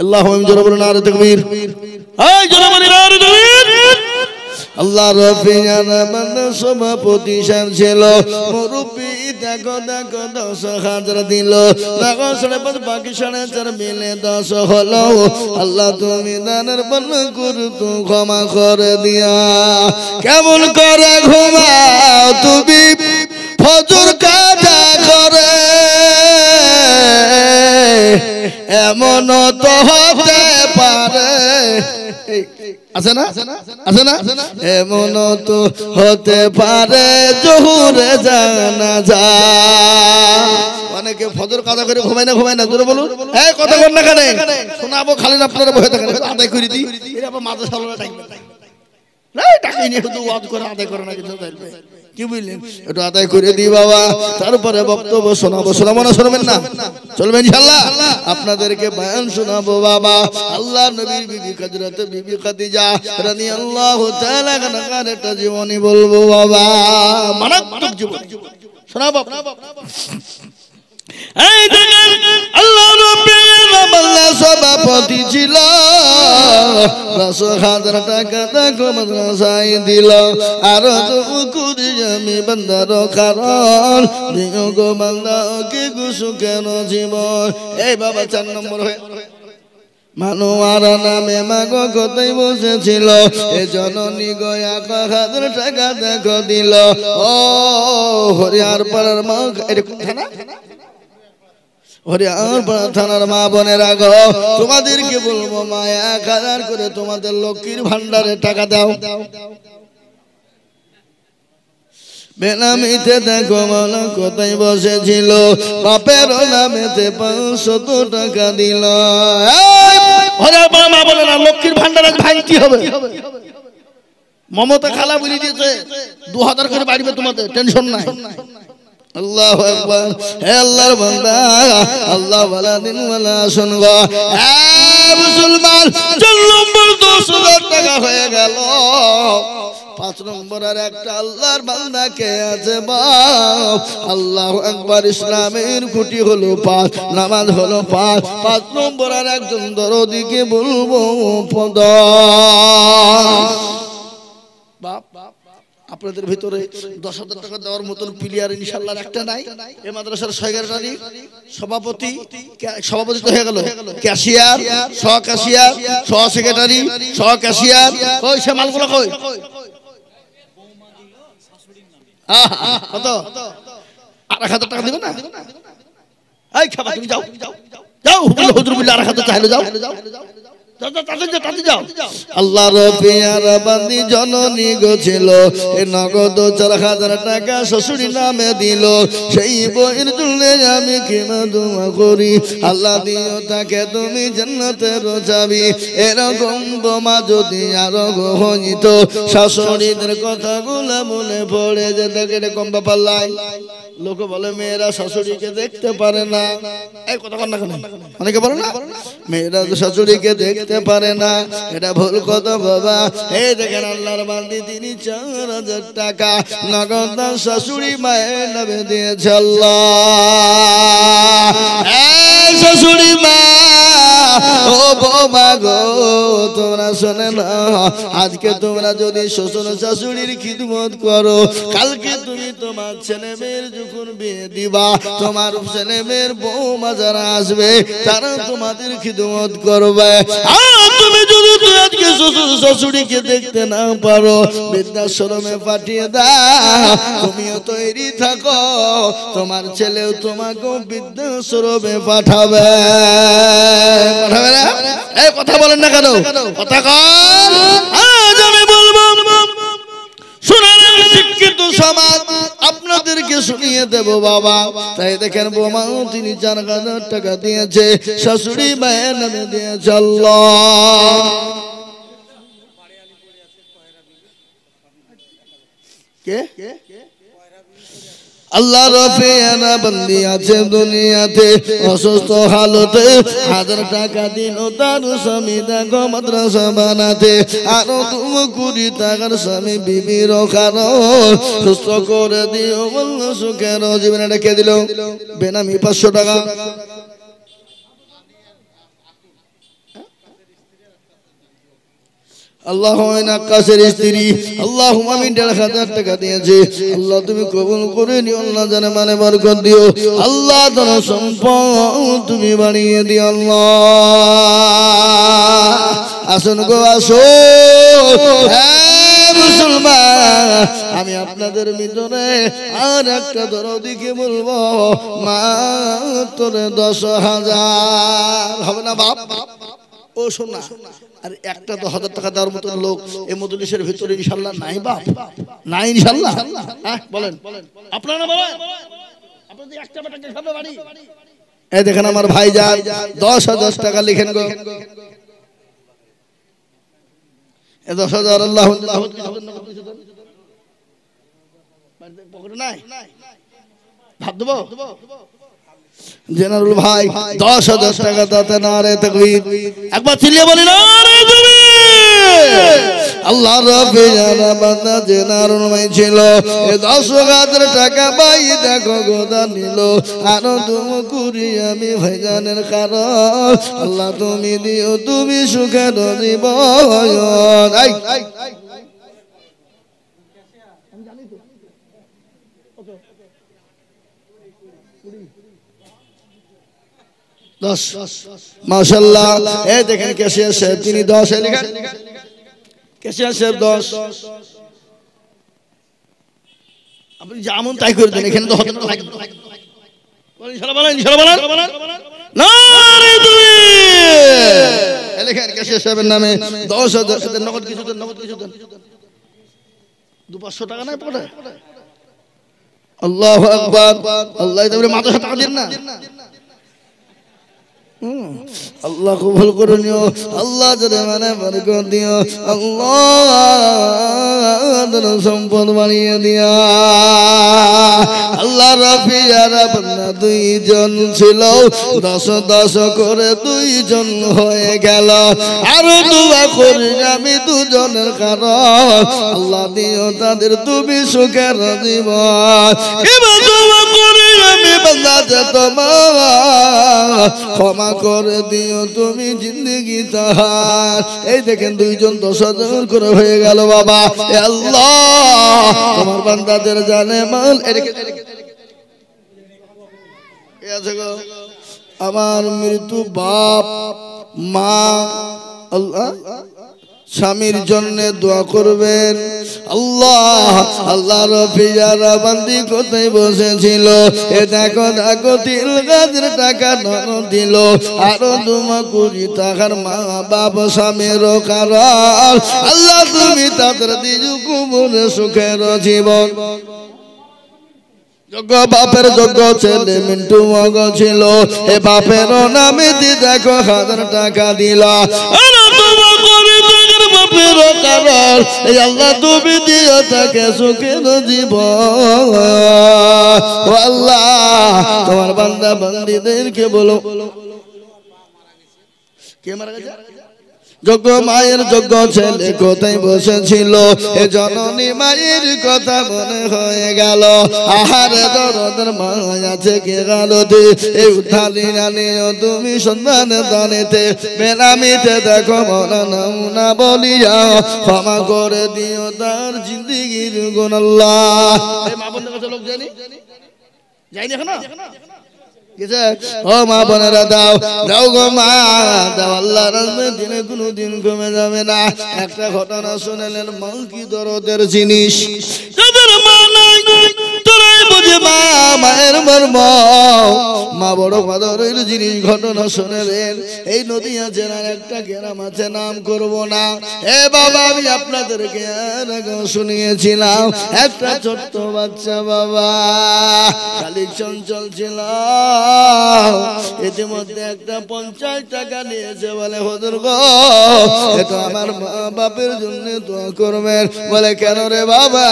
আল্লাহু আকবার বলেন, নারে তাকবীর। এই জোরে বলেন নারে তাকবীর। আল্লাহ রবিয়ানা বান্দা সভাপতি সাহেব ছিল, মুরব্বি দেখো 10,000 দিল, দেখো 5.5 বাকি 4.5 মিলে 10 হলো। আল্লাহ তুমি দানের বর্ণ করতো ক্ষমা করে দিয়া। কেমন করে ঘুমাও তুমি ফজর কাটা করে, এমন তো হতে পারে। আছে না? এমন তো হতে পারে জোহরে জানাজা। অনেকে ফজর কাজা করে ঘুমায় না জোরে বলুন। এই কথা বল না কেন? শোনাবো খালি না আপনারা বসে থাকেন। আদায় করে দিই, এর আবার মাঝে সামনে টাকবে না, টাকাই নিয়ে শুধু ওয়াজ করে আদায় করে না কিছু চাইবে। কি বুঝলেন? একটু আদায় করে দিই বাবা, তারপরে বক্তব্য শোনাবো। শোনাবো না শোনাবেন না? চলবে ইনশাআল্লাহ। আপনাদেরকে বয়ান শোনাবো বাবা। আল্লাহ নবীর বিবি হযরত বিবি খাদিজা রাদিয়াল্লাহু তাআলা আনহার একটা জীবনী বলবো বাবা, মারাত্মক জীবনী শোনাবো। এই দেখেন আল্লাহ রাব্বুল আলামিন সভাপতি ছিল, 10,000 টাকা দেখো মাদ্রাসায় দিল, আর তুমি আমি বান্দার কারণ দিও গো বান্দা কি সুখের জীবন। এই বাবা 4 নম্বর হয়ে মানুয়ারা নামে মাগো কোথায় বসেছিল, এ জননী গো 1,000 টাকা দেখো দিল। ও হরিয়ার পাড়ার মা, এটা কোথায় না? ওরে আর থানার মা বোনেরা গো, তোমাদেরকে বলবো মা 1000 করে তোমাদের লক্ষ্মীর ভান্ডারে টাকা দাও। বেনামিতে দেখো মালা কোথায় বসেছিল, বাপের নামেতে 500 টাকা দিল। ওরে মা বোনেরা, লক্ষ্মীর ভান্ডার আজ ভাঙতে হবে। মমতা খালা বলে দিয়েছে 2000 করে বাড়বে তোমাদের, টেনশন নাই। আল্লাহু আকবার। হে আল্লাহর বান্দা, আল্লাহ ওয়ালা দিন ওয়ালা শুনবা। হে মুসলমান, 4 নম্বর 10,000 টাকা হয়ে গেল। 5 নম্বর আর একটা আল্লাহর বান্দা কে আছে বাপ? আল্লাহু আকবার। ইসলামের খুঁটি হলো 5, নামাজ হলো 5। 5 নম্বর আর একজন দরদিকে বলবো পদ। বাপ আপনাদের ভিতরে 10,000 টাকা দেওয়ার মতন প্লেয়ার ইনশাআল্লাহ একটা নাই। এই মাদ্রাসার সেক্রেটারি, সভাপতি তো হয়ে গেল, ক্যাশিয়ার, সহ ক্যাশিয়ার, সহ সেক্রেটারি, সহ ক্যাশিয়ার, কই সে মালগুলো কই? কত? 1000 টাকা দিবে না? এই খাবা, তুমি যাও যাও, হুজুর বিল্লাহ 1000 চাইলো, যাও আল্লাহ রবিয়ার বান্দি জননী গোছিল, নগদ 4000 টাকা শ্বশুরি নামে দিল। সেই বইয়ের জন্য আমি কিনা দোয়া করি, আল্লাহ দিও তাকে তুমি জান্নাতের চাবি। এরকম বোমা যদি আরো হইত, শাশুড়িদের কথাগুলো মনে পড়ে যে দেখে এরকম ব্যাপার লাই। লোক বলে মেয়েরা শাশুড়িকে দেখতে পারে না, এই কথা বল না কেন? অনেকে বলে না মেয়েরা শাশুড়িকে দেখতে পারে না, এটা ভুল কথা বাবা। এই দেখেন আল্লাহর বান্দি তিনি 4000 টাকা নগদ শাশুড়ি মায়ের নামে দিয়েছে। আল্লাহ, এই শাশুড়ি মা, ও বৌমা গো, তোমরা শোনে না, আজকে তোমরা যদি শ্বশুর শাশুড়ির খিদমত করো, কালকে তুমি তোমার ছেলে মেয়ের যখন বিয়ে দিবা, তোমার ছেলে মেয়ের বৌমা যারা আসবে তারা তোমাদের খিদমত করবে। আর তুমি যদি আজকে শ্বশুর শাশুড়িকে দেখতে না পারো, বৃদ্ধাশ্রমে পাঠিয়ে দাও। তুমিও তৈরি থাকো, তোমার ছেলেও তোমাকে বৃদ্ধাশ্রমে পাঠাবে। পাঠাবে না? এই কথা বলেন না কেন? কথা কর। আজ আমি বলবো, শুনুন শিক্ষিত সমাজ, আপনাদেরকে শুনিয়ে দেব বাবা। তাই দেখেন বোমা তিনি 4000 টাকা দিয়েছে, শাশুড়ি মায়ের নামে দিয়েছে। আল্লাহ, কে আল্লাহ রফিয়ানা বান্দি আছে দুনিয়াতে অসুস্থ হালতে, 1000 টাকা দিল তার স্বামী দেখো মাদ্রাসা বানাতে। আরো 20 টাকার স্বামী বিবির কারণ সুস্থ করে দিও বলল সুখের জীবনে রেখে দিল। বেনামি 500 টাকা। আল্লাহ আকাশের স্ত্রী, আল্লাহ আমি 1500 টাকা দিয়েছি। আল্লাহ তুমি কবুল করে নিও, আল্লাহ জানে মানে বরকত দিও। আল্লাহ ধন সম্পদ তুমি বাড়িয়ে দিও। আল্লাহ, আসুন গো আসুন। মুসলমান, আমি আপনাদের ভিতরে আর একটা দরদিকে বলবো, মাত্র 10,000 হবে না বাপ? ও শোনা, আর একটা 10,000 টাকা দেওয়ার মতো লোক এই মজলিসের ভিতরে ইনশাআল্লাহ নাই বাপ? নাই ইনশাআল্লাহ? হ্যাঁ বলেন, আপনারা বলেন। আপনাদের একটা টাকা খাবে বাড়ি? এই দেখেন আমার ভাই যান 10,000 টাকা লিখেন গো। এই 10,000 আল্লাহ পকেটে নাই, ভাব দেবো। জেনারেল ভাই 10,000 টাকা দাতা নারে তাকবীর, একবার চিল্লিয়ে বলি নারে তাকবীর। আল্লাহ রব্বিয়ানা বান্দা জেনারেল ভাই ছিল, এই 10,000 টাকা ভাই দেখো গোদা নিল। আর তুমি করি আমি ভাইজানের কারণ, আল্লাহ তুমি দিও তুমি সুখের জীবন। আই মাশাআল্লাহ। এই দেখেন ক্যাশিয়ার সাহেব তিনি 10 লিখেন, ক্যাশিয়ার সাহেব 10। আপনি যেমন তাই করে দেন, এখানে তো হবে না। ইনশাআল্লাহ বলেন, ইনশাআল্লাহ বলেন। দেখেন ক্যাশিয়ার সাহেবের নামে 10,000 নগদ কিছু দেন, নগদ কিছু দেন, 200-500 টাকা নাই পড়ে। আল্লাহু আকবার, আল্লাহ তাআলা মাদ্রাসা টাকা দেন না। আল্লাহ কবুল করে নিও, আল্লাহ যারা মানে বরকত দিও, আল্লাহ সম্পদ বাড়িয়ে দিও। আল্লাহ রাফিয়ারা বান্দা 2 জন ছিল, 10 করে 2 জন হয়ে গেল। আরো দোয়া করি আমি 2 জনের কারণ, আল্লাহ দিও তাদের তুমি সুখের জীবন। এবার দোয়া করি আমি বান্দা যে তোমার ক্ষমা করে দিও তুমি জিন্দেগি তাহার। এই দেখেন 2 জন 10,000 করে হয়ে গেল বাবা। এ আল্লাহ তোমার বান্দাদের জানে মাল আমার মৃত্যু বাপ মা আল্লাহ স্বামীর জন্য দোয়া করবেন। আল্লাহ আল্লাহ রফিয়ারা বান্দি কোথায় বসেছিল, এ দেখো দেখো 3 গাছের টাকা নগদ দিল, আরো 2 কোটি টাকার মা বাপ স্বামীর কারণ, আল্লাহ তুমি তাদের দিজু কুমুরে সুখের জীবন। যোগ্য বাপের যোগ্য ছেলে মিন্টু মগ ছিল, এ বাপের নামে দেখো 1000 টাকা দিলা। আল্লাহ তুমি দিও তাকে সুখের জীবন। আল্লাহ তোমার বান্দা বান্দীদেরকে বলো কে মারা গেছে, যোগ্য মায়ের যোগ্য ছেলে কোথায় বসেছিল, এ জননী মায়ের কথা মনে হয়ে গেল। আহারে দরদের মা আছে কে গালতে, এই উঠালি জানিও তুমি সন্ধান দানেতে, বেনামিতে দেখো মনে নাও না বলিয়া, ক্ষমা করে দিও তার জিন্দেগির গুণ। আল্লাহ এই মা বোনদের কাছে লোক জানি যাইনি এখনো ও মা বোনেরা দাও দাও গো মা দাও, আল্লাহ রাস্তায় দিনে কোনো দিন কমে যাবে না। একটা ঘটনা শুনলেন, মা কি দরদের জিনিস, যাদের মা নাই তোরাই বুঝে মা, মায়ের মর্ম, মা বড় কদরের জিনিস। ঘটনা শুনলেন, এই নদিয়া জেলার একটা গ্রাম আছে, নাম করব না। এ বাবা আমি আপনাদেরকে আর আগে শুনিয়েছিলাম, একটা ছোট্ট বাচ্চা বাবা খালি চঞ্চল ছিল, ইতিমধ্যে একটা 50 টাকা নিয়েছে, বলে হুজুর গো এটা আমার মা বাপের জন্য দোয়া করবেন। বলে কেন রে বাবা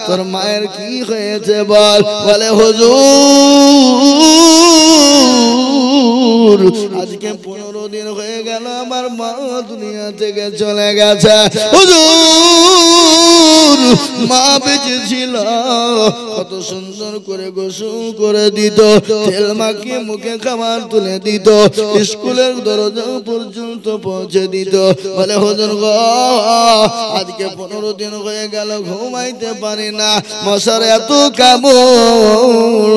তোর মায়ের কি হয়েছে বল। বলে হুজুর আজকে 15 দিন হয়ে গেল আমার মা দুনিয়া থেকে চলে গেছে। হুজুর মা বেঁচে ছিল, কত সুন্দর করে গোসল করে দিত, তেল মাখিয়ে মুখে খাবার তুলে দিত, স্কুলের দরজা পর্যন্ত পৌঁছে দিত। বলে হুজুর গো আজকে 15 দিন হয়ে গেল ঘুমাইতে পারি না, মশার এত কামড়,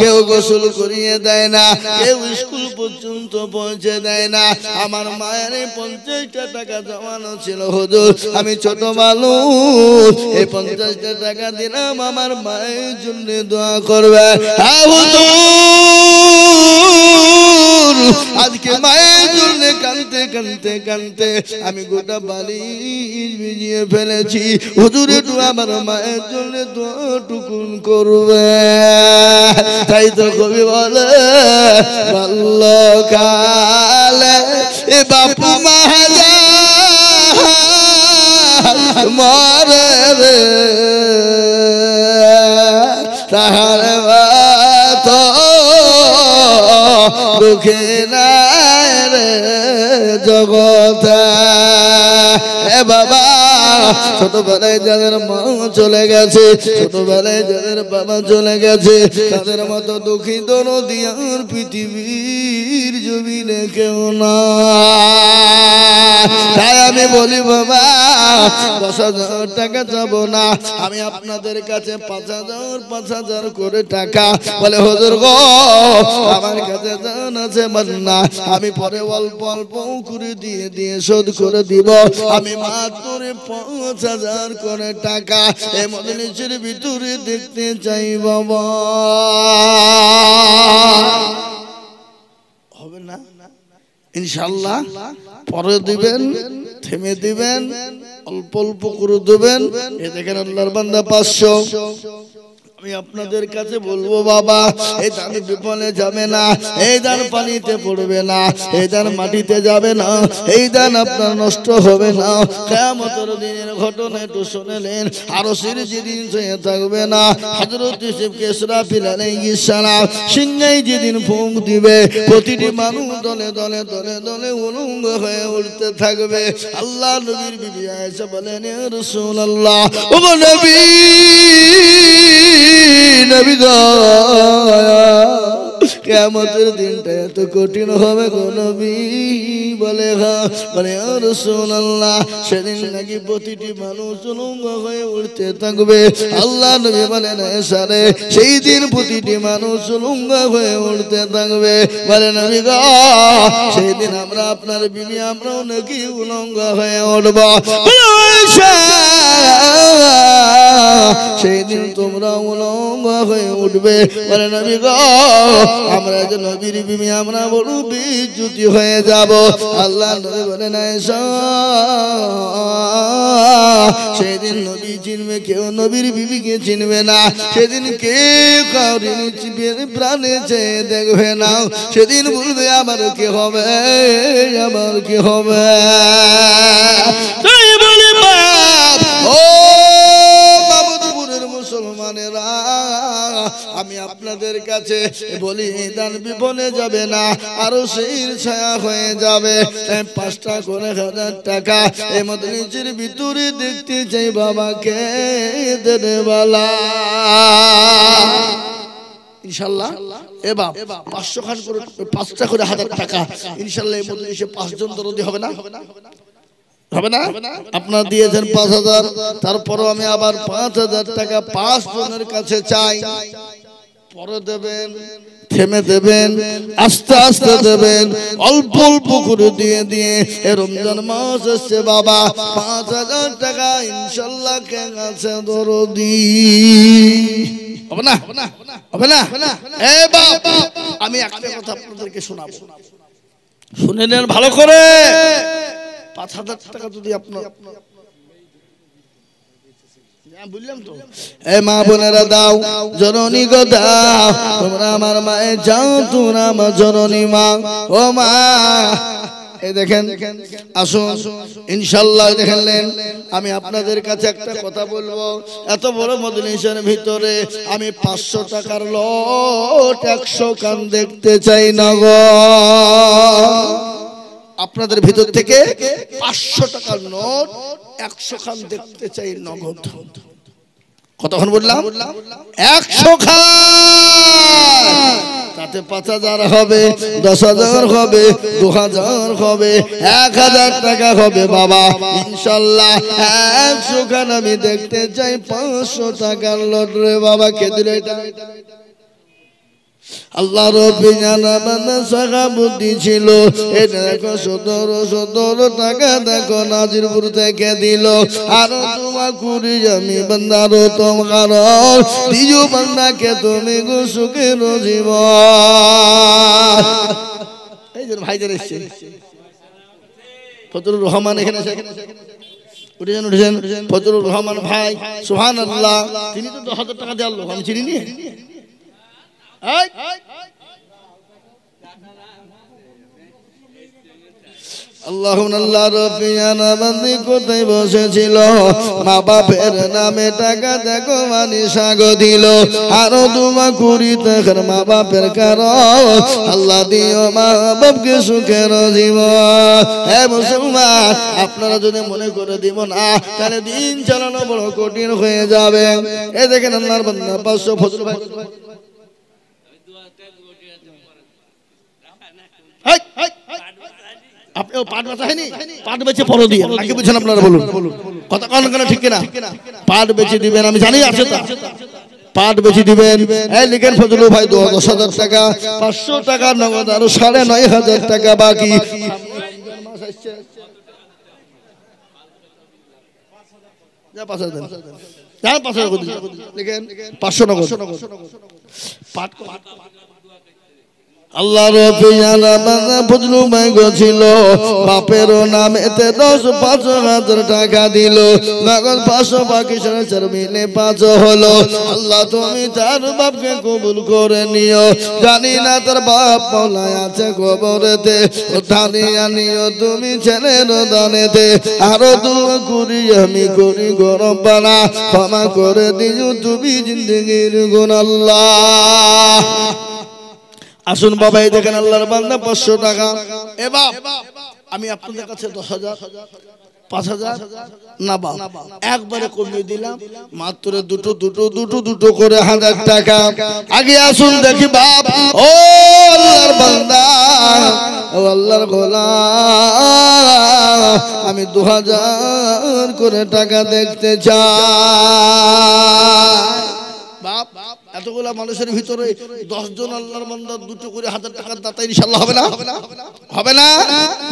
কেউ গোসল করিয়ে দেয় না, কেউ স্কুল পর্যন্ত পৌঁছে দেয় না। আমার মায়ের 50 টাকা জমানো ছিল হুজুর, আমি ছোট মানুষ, এই 50 টাকা দিলাম আমার মায়ের জন্য দোয়া করবে। আজকে মায়ের জন্য কাঁদতে কাঁদতে কাঁদতে আমি গোটা বালিশ ভিজিয়ে ফেলেছি। হুজুর একটু আমার মায়ের জন্য দোয়াটুকুন করবে। তাই তো কবি বলে বাল্যকালে এ বাপু মাহাজা মরে রে তাহার তো দুঃখে নাই রে জগতে। এ বাবা ছোটবেলায় যাদের মা চলে গেছে, ছোটবেলায় যাদের বাবা চলে গেছে, তাদের মতো দুঃখিত নদিয়ার পৃথিবীর জমিনে কেউ না। তাই আমি বলি বাবা 10,000 টাকা যাবো না, আমি আপনাদের কাছে 5,000 করে টাকা। বলে হুজুর গো আমার কাছে জান আছে মান্না, আমি পরে অল্প অল্প করে দিয়ে দিয়ে শোধ করে দিব। আমি মাত্র 5,000 করে টাকা এই মজলিসের ভিতরে দেখতে চাই বাবা। হবে না ইনশাআল্লাহ পরে দিবেন, থেমে দিবেন, অল্প অল্প করে দেবেন। এই দেখেন আল্লাহর বান্দা 500। আমি আপনাদের কাছে বলবো বাবা, এই দান বিফলে যাবে না, এই দান পানিতে পড়বে না, এই দান মাটিতে যাবে না, এই দান আপনার নষ্ট হবে না। কিয়ামতের দিনের ঘটনা একটু শুনলেন, আরশের যেদিন হয়ে থাকবে না, হযরত ইসরাফিল আলাইহিস সালাম সিংহাই যেদিন ফুঁক দিবে, প্রতিটি মানুষ দলে দলে দলে দলে উলঙ্গ হয়ে উঠতে থাকবে। আল্লাহ নবীর বিবি আয়েশা বলেন, ইয়া রাসূলুল্লাহ, ও নবী, নবী গো, কিয়ামতের দিনটা এত কঠিন হবে গো নবী। বলে হ্যাঁ। বলে ইয়া রাসূলুল্লাহ, সেদিন নাকি প্রতিটি মানুষ উলঙ্গ হয়ে উঠতে থাকবে। আল্লাহ নবী বলেন, আয়েশা রে, সেই দিন প্রতিটি মানুষ উলঙ্গ হয়ে উঠতে থাকবে। বলে নবী গো, সেই দিন আমরা আপনার বিবি আমরাও নাকি উলঙ্গ হয়ে উঠব। আয়েশা, সেই দিন তোমরা উলঙ্গ হয়ে উঠবে। বলে নবী গো, আমরা যে নবীর বিবি আমরা বড় বিচ্যুতি হয়ে যাব। আল্লাহ নবী বলেন, আয়েশা, সেদিন নবী চিনবে কেউ, নবীর বিবিকে চিনবে না। সেদিন কেউ কাউরির প্রাণে চেয়ে দেখবে না। সেদিন বলবে আমার কি হবে, আমার কি হবে। ও মুসলমানেরা, আমি আপনাদের কাছে বলি, দান বিফলে যাবে না, আরো সেই ছায়া হয়ে যাবে। 5টা করে 1000 টাকা এই মজলিসের ভিতরে দেখতে চাই বাবাকে দেনেওয়ালা ইনশাআল্লাহ। এবার 500 খান করে 5টা করে 1000 টাকা ইনশাআল্লাহ এই মজলিসে 5 জন দরদি হবে না? হবে না? আপনারা দিয়েছেন 5000, তারপরও আমি আবার 5000 টাকা 5 জনের কাছে চাই। পরে দেবেন, থেমে দেবেন, আস্তে আস্তে দেবেন, অল্প অল্প করে দিয়ে দিয়ে। এ রমজান মাস আসছে বাবা, 5000 টাকা ইনশাআল্লাহ কে আছে দরদি হবে না? হবে না? এ বাবা, আমি একটা কথা আপনাদেরকে শোনাবো, শুনে নেন ভালো করে। 5000 টাকা যদি আপনার, বললাম তো, এ মা বোনেরা দাও, জননী গো দাও, তোমরা আমার মায়ের যাও, তোমরা আমার জননী মা। ও মা, এই দেখেন, আসুন ইনশাআল্লাহ। দেখলেন, আমি আপনাদের কাছে একটা কথা বলবো, এত বড় মজলিসের ভিতরে আমি 500 টাকার লট 100 কান দেখতে চাই না গো। আপনাদের ভিতর থেকে 500 টাকার নোট 100 খান দেখতে চাই নগদ। কতক্ষণ বললাম? 100 খান। তাতে 5000 হবে, 10000 হবে, 2000 হবে, 1000 টাকা হবে বাবা ইনশাআল্লাহ। 100 খান আমি দেখতে চাই 500 টাকার নোট রে বাবা। কে দিল এটা? আল্লাহ রব্বি জানা বান্দা সাহাবুদ্দি ছিল। এটা দেখো 17 টাকা দেখো নাজিরপুর থেকে দিল। আর তোমার কুড়ি আমি বান্দার তোমার দিও বান্দাকে তুমি গো সুখের জীবন। এই যে ভাইদের এসছে ফজলুর রহমান, এখানে উঠেছেন ফজলুর রহমান ভাই, সুবহানাল্লাহ। তিনি তো 10,000 টাকা দেওয়ার লোক, আমি চিনি নি। আল্লাহ রব্বিয়ানা বান্দি কোথায় বসেছিল, মা বাপের নামে টাকা দেখো মানি সাগো দিল। আরো দুমা কুড়ি টাকার মা বাপের কারণ আল্লাহ দিও মা বাপকে সুখের জীবন। হে মুসলমান, আপনারা যদি মনে করে দিব না, তাহলে দিন চালানো বড় কঠিন হয়ে যাবে। এই দেখেন আল্লাহর বান্দা 500 ফজল ভাই, আপনিও পাট বেচা হয়নি? পাট বেচে পরো দিয়ে নাকি বুঝছেন আপনারা? বলুন কথা কান কান ঠিক কিনা? পাট বেচে দিবেন, আমি জানি আছে তা। পাট বেচে দিবেন। এই লিখেন ফজলু ভাই 10,000 টাকা, 500 টাকা নগদ, আরো 9,500 টাকা বাকি। যা 5,000 দেন, যা 5,000 লিখেন, 500 নগদ। পাট আল্লাহর পিয়ারা বান্দা ফজলু ভাই ছিল বাপের নামেতে 5,000 টাকা দিল নগদ 500 বাকি 4 মিলে 5 হলো আল্লাহ তুমি তার বাপকে কবুল করে নিও জানি না তার বাপ মওলায় আছে কবরেতে উঠানিয়া নিও তুমি ছেলের দানেতে আরো দোয়া করি আমি করি গো রব্বানা ক্ষমা করে দিও তুমি জিন্দেগির গুনাহ আল্লাহ আসুন বাবা এই দেখেন আল্লাহর বান্দা 500 টাকা এ বাপ আমি আপনাদের কাছে 10,000 5,000 না বাপ একবারে কমিয়ে দিলাম মাত্র দুটো করে 1000 টাকা আগে আসুন দেখি বাপ ও আল্লাহর বান্দা ও আল্লাহর গোলাম আমি 2000 করে টাকা দেখতে চাই বাপ এতগুলা মানুষের ভিতরে 10 জন আল্লাহর বান্দা দুটো করে 1000 টাকা দাতা ইনশাআল্লাহ হবে না হবে না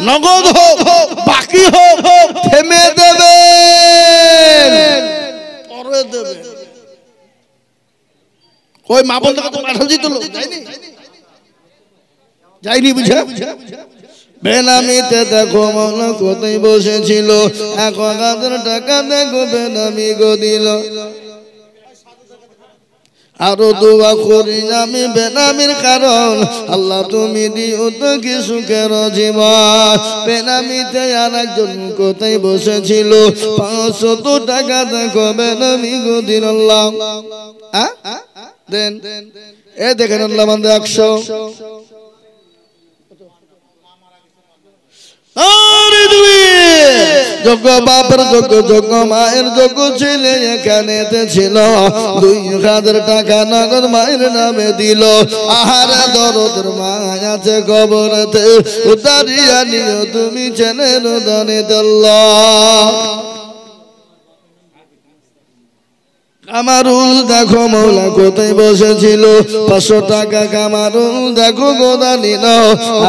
নগদ হোক বাকি হোক থেমে দেবে পরে দেবে কই মা বন্ধ কত পাঠাল দিত লোক যায়নি বুঝা বেনামিতে দেখো মন কোথায় বসেছিল 1000 টাকা দেখো বেনামি গো দিল আরো দোয়া করি আমি বেনামির কারণ আল্লাহ তুমি দিও তো কি সুখের জীবন বেনামিতে আরেকজন কোথায় বসেছিল 500 টাকা দেখো বেনামি গো দিল আল্লাহ দেন এ দেখেন আল্লাহ বান্দা 100 যোগ্য বাপের যোগ্য মায়ের যোগ্য ছেলে এখানেতে ছিল 2,000 টাকা নগদ মায়ের নামে দিল আহার দরদের মায় আছে কবরেতে উতারিয়া নিও তুমি ছেলের দানে আল্লাহ কামারুল দেখো মৌলা কোথায় বসেছিল 500 টাকা কামারুল দেখো গোদা নিল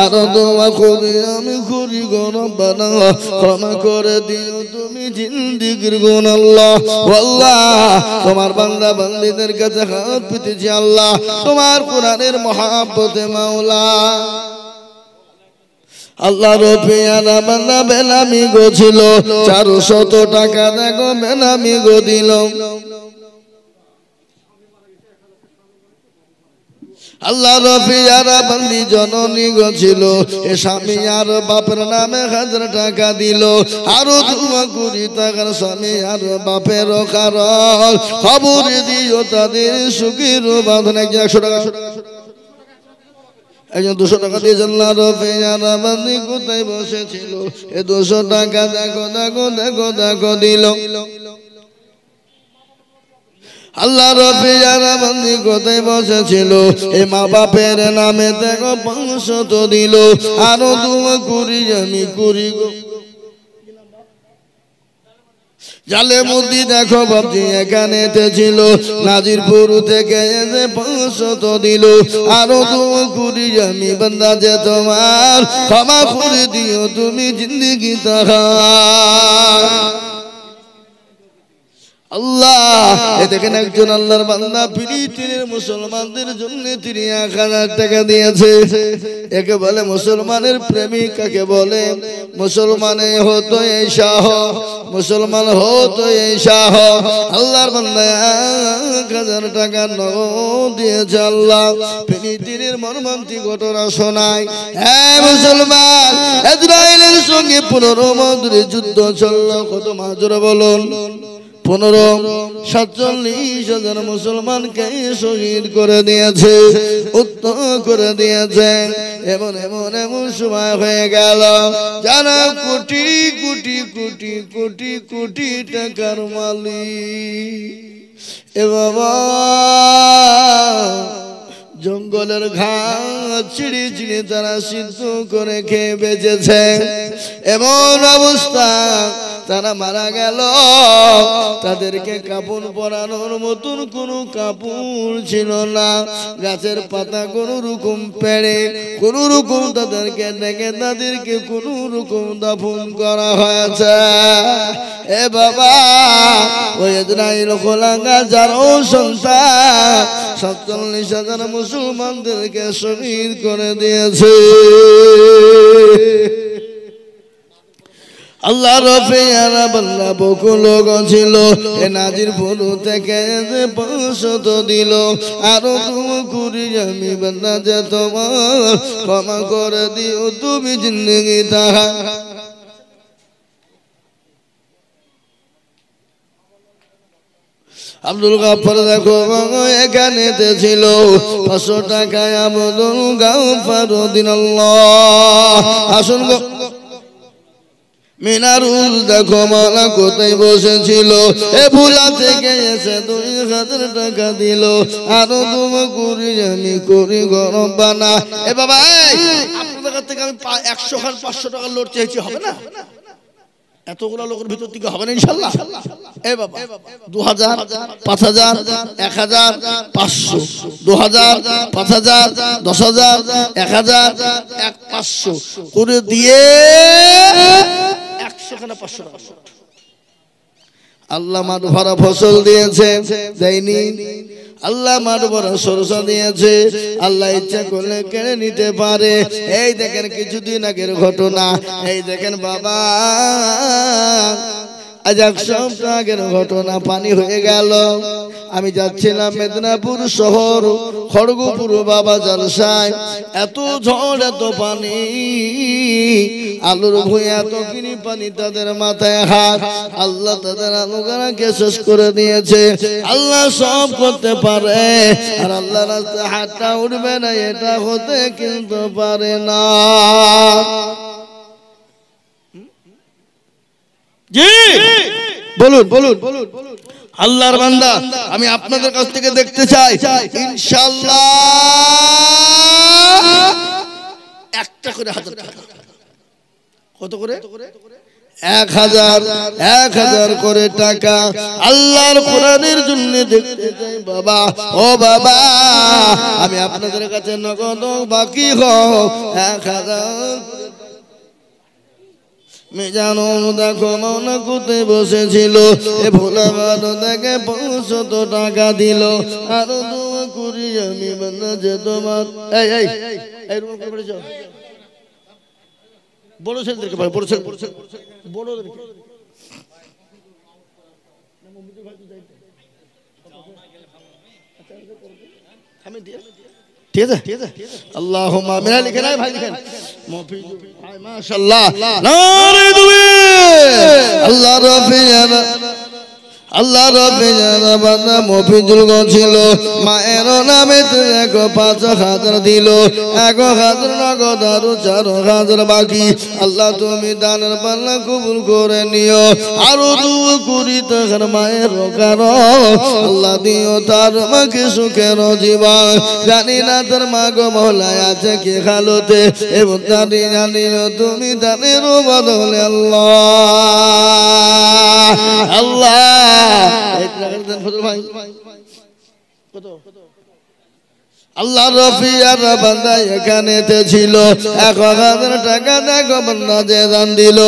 আর দোয়া করি আমি করি গো রব্বানা ক্ষমা করে দিও তুমি জিন্দেগির গুনাহ আল্লাহ আল্লাহ তোমার বান্দা বান্দীদের কাছে হাত পেতেছি আল্লাহ তোমার কোরআনের মহব্বতে মাওলা আল্লাহর পিয়ারা বান্দা বেনামি গো ছিল 400 টাকা দেখো বেনামি গো দিল আল্লাহর পিয়ারা বান্দি জননী গো ছিল এ স্বামী আর বাপের নামে 1000 টাকা দিল আরো দোয়া করি তার স্বামী আর বাপের কারণ খবর দিও তাদের সুখের বাঁধন 100 টাকা একজন 200 টাকা দিয়ে আল্লাহর পিয়ারা বান্দি কোথায় বসেছিল এ 200 টাকা দেখো দেখো দেখো দেখো দিল আল্লাহর পিয়ারা বান্দি কোথায় বসেছিল এ মা বাপের নামে দেখো 500 দিল আরো দোয়া করি আমি করি গো জালে মুদি দেখো বাপজি এখানেতে ছিল নাজিরপুর থেকে এসে 500 দিল আরো দোয়া করি আমি বান্দা যে তোমার ক্ষমা করে দিও তুমি জিন্দেগি তাহা আল্লাহ এ দেখেন একজন আল্লাহর বান্দা ফিলিস্তিনের মুসলমানদের জন্য 1000 টাকা দিয়েছে একে বলে মুসলমানের প্রেমিক কাকে বলে মুসলমানে হতো এই শাহ মুসলমান হতো এই শাহ আল্লাহর বান্দা 1000 টাকা নগদ দিয়েছে আল্লাহ ফিলিস্তিনের মর্মান্তিক ঘটনা শোনায় হ্যাঁ মুসলমান ইসরায়েলের সঙ্গে 15 মাসের যুদ্ধ চলল কত মাস ধরে বলুন 47,000 মুসলমানকে শহীদ করে দিয়েছে উত্তর করে দিয়েছে এমন এমন এমন সময় হয়ে গেল যারা কোটি কোটি কোটি কোটি কোটি টাকার মালিক এ বাবা জঙ্গলের ঘাস ছিঁড়ে ছিঁড়ে তারা সিদ্ধ করে খেয়ে বেঁচেছে এমন অবস্থা তারা মারা গেল, তাদেরকে কাপড় পরানোর মতন কোনো কাপড় ছিল না। গাছের পাতা কোনো রকম পেড়ে কোনো রকম তাদেরকে ডেকে তাদেরকে কোনো রকম দাফন করা হয়েছে। এ বাবা, ওই ইসরাইল খোলাঙ্গা যারও সন্তান 47,000 মুসলমানদেরকে শহীদ করে দিয়েছে। আল্লাহ রফিয়ারা বান্দা বহু লোক ছিল, এ নাজিরপুর থেকে 500 দিল। আরো তুমি করি আমি বান্দা যে তোমার ক্ষমা করে দিও তুমি জিন্দগি তাহা। আব্দুল গাফফার দেখো এখানে ছিল 500 টাকায় আব্দুল গাফফার দিনাল্লাহ। আসুন গো মিনারুল দেখো মালা কোথায় বসেছিল, এ ভুলা থেকে এসে 2000 টাকা দিল। আরো তুমি করি আমি করি গরম বানা। এ বাবা, আপনাদের কাছ থেকে আমি 100 খান 500 টাকা লোড চেয়েছি, হবে না? এতগুলো লোকের ভিতর থেকে হবে না ইনশাআল্লাহ? এ বাবা 2000 5000 1000 500 2000 5000 10000 1000 500 করে দিয়ে 100 খানা 500 টাকা। আল্লাহ মাঠ ভরা ফসল দিয়েছে, দেয়নি? আল্লাহ মাঠ ভরা সরষা দিয়েছে, আল্লাহ ইচ্ছা করলে কেড়ে নিতে পারে। এই দেখেন কিছুদিন আগের ঘটনা, এই দেখেন বাবা আজ 1 সপ্তাহ আগের ঘটনা। পানি হয়ে গেল, আমি যাচ্ছিলাম মেদিনীপুর শহর খড়গপুর বাবা জলসায়। এত ঝড় এত পানি, আলুর ভুঁই এত কিনি পানি, তাদের মাথায় হাত। আল্লাহ তাদের আলুগানাকে শেষ করে দিয়েছে। আল্লাহ সব করতে পারে, আর আল্লাহ রাস্তায় হাতটা উঠবে না এটা হতে কিন্তু পারে না। জি বলুন বলুন আল্লাহর বান্দা, আমি আপনাদের কাছ থেকে দেখতে চাই ইনশাআল্লাহ একটা করে 1000 টাকা। কত করে? 1000 করে টাকা আল্লাহর কোরআনের জন্য দেখতে চাই বাবা। ও বাবা, আমি আপনাদের কাছে নগদ বাকি হোক 1000 মেজানো দেখো মনে কোথায় বসেছিল, এ ভোলা ভালো দেখে 500 টাকা দিল। আরো দোয়া করি আমি বান্দা যে তোমার বড় ছেলেদেরকে বড় ছেলে বড়দেরকে ঠিক আছে আল্লাহুম্মা আমিন। লিখে নাই ভাই, লিখেন মাশাআল্লাহ নারে তাকবীর। আল্লাহ রাব্বিনা আল্লাহ রাব্বিনা বান্দা মফিজুল ছিল, মায়ের নামে 5000 দিল। 1000 নগদ আরো 4000 বাকি। আল্লাহ তুমি দানের পাল্লা কবুল করে নিও। আরো দোয়া করি তার মায়ের কারো আল্লাহ দিও তার মাকে সুখের জীবন। জানি না তার মা গো মহলায় আছে কি খালতে, এবং জানি জানিও তুমি দানের বদলে আল্লাহ আল্লাহ আল্লাহ রফিয়ার বান্দা এখানে ছিল 1000 টাকা দেখো বান্দা যে দান দিল।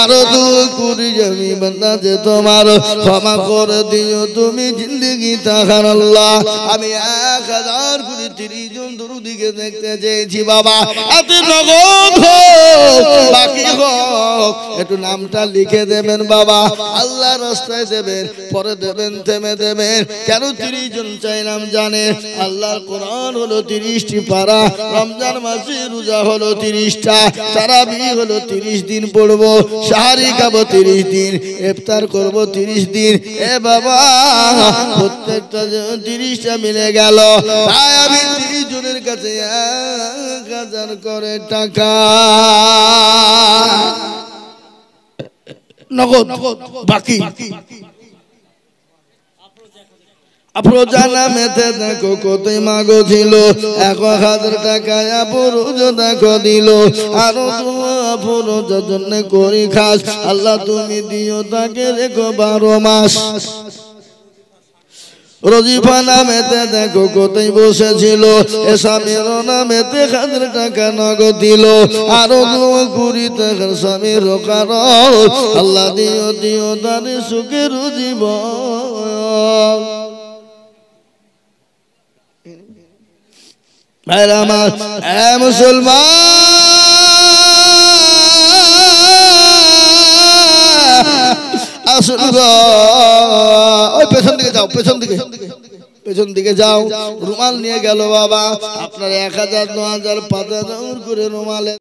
আরো 2 কোটি জমি বান্দা যে তোমার ক্ষমা করে দিও তুমি জিন্দগি তাহার আল্লাহ। আমি 1000 কোটি 30 জন দরুদিকে দেখতে চেয়েছি বাবা। এত নগদ হোক বাকি হোক একটু নামটা লিখে দেবেন বাবা। আল্লাহ রাস্তায় দেবেন, পরে দেবেন, থেমে দেবেন। কেন 30 জন চাইলাম জানেন? আল্লাহর কোরআন হলো 30টি পারা, রমজান মাসে রোজা হলো 30টা, তারাবি হলো 30 দিন পড়বো, সাহারি খাবো 30 দিন, ইফতার করব 30 দিন। এ বাবা প্রত্যেকটা 30টা মিলে গেল। তাই আমি 30 জনের কাছে 1000 করে টাকা নগদ বাকি। আফরোজা মেতে দেখো কতই মাগো ছিল 1000 টাকায় আফরোজ দেখো দিল আরো আফরোজার জন্য করি খাস আল্লাহ তুমি দিও তাকে রেখো 12 মাস রজিফা নামেতে দেখো কতই বসেছিল স্বামীর নামেতে 1000 টাকা নগদ দিল আরো কুড়িতে স্বামীর কারণ আল্লাহ দিও দিও তার সুখের জীবন ভাইরা আমার এ মুসলমান আসুন গো ওই পেছন দিকে যাও পেছন দিকে যাও রুমাল নিয়ে গেল বাবা আপনার 1000 9000 5000 করে রুমালে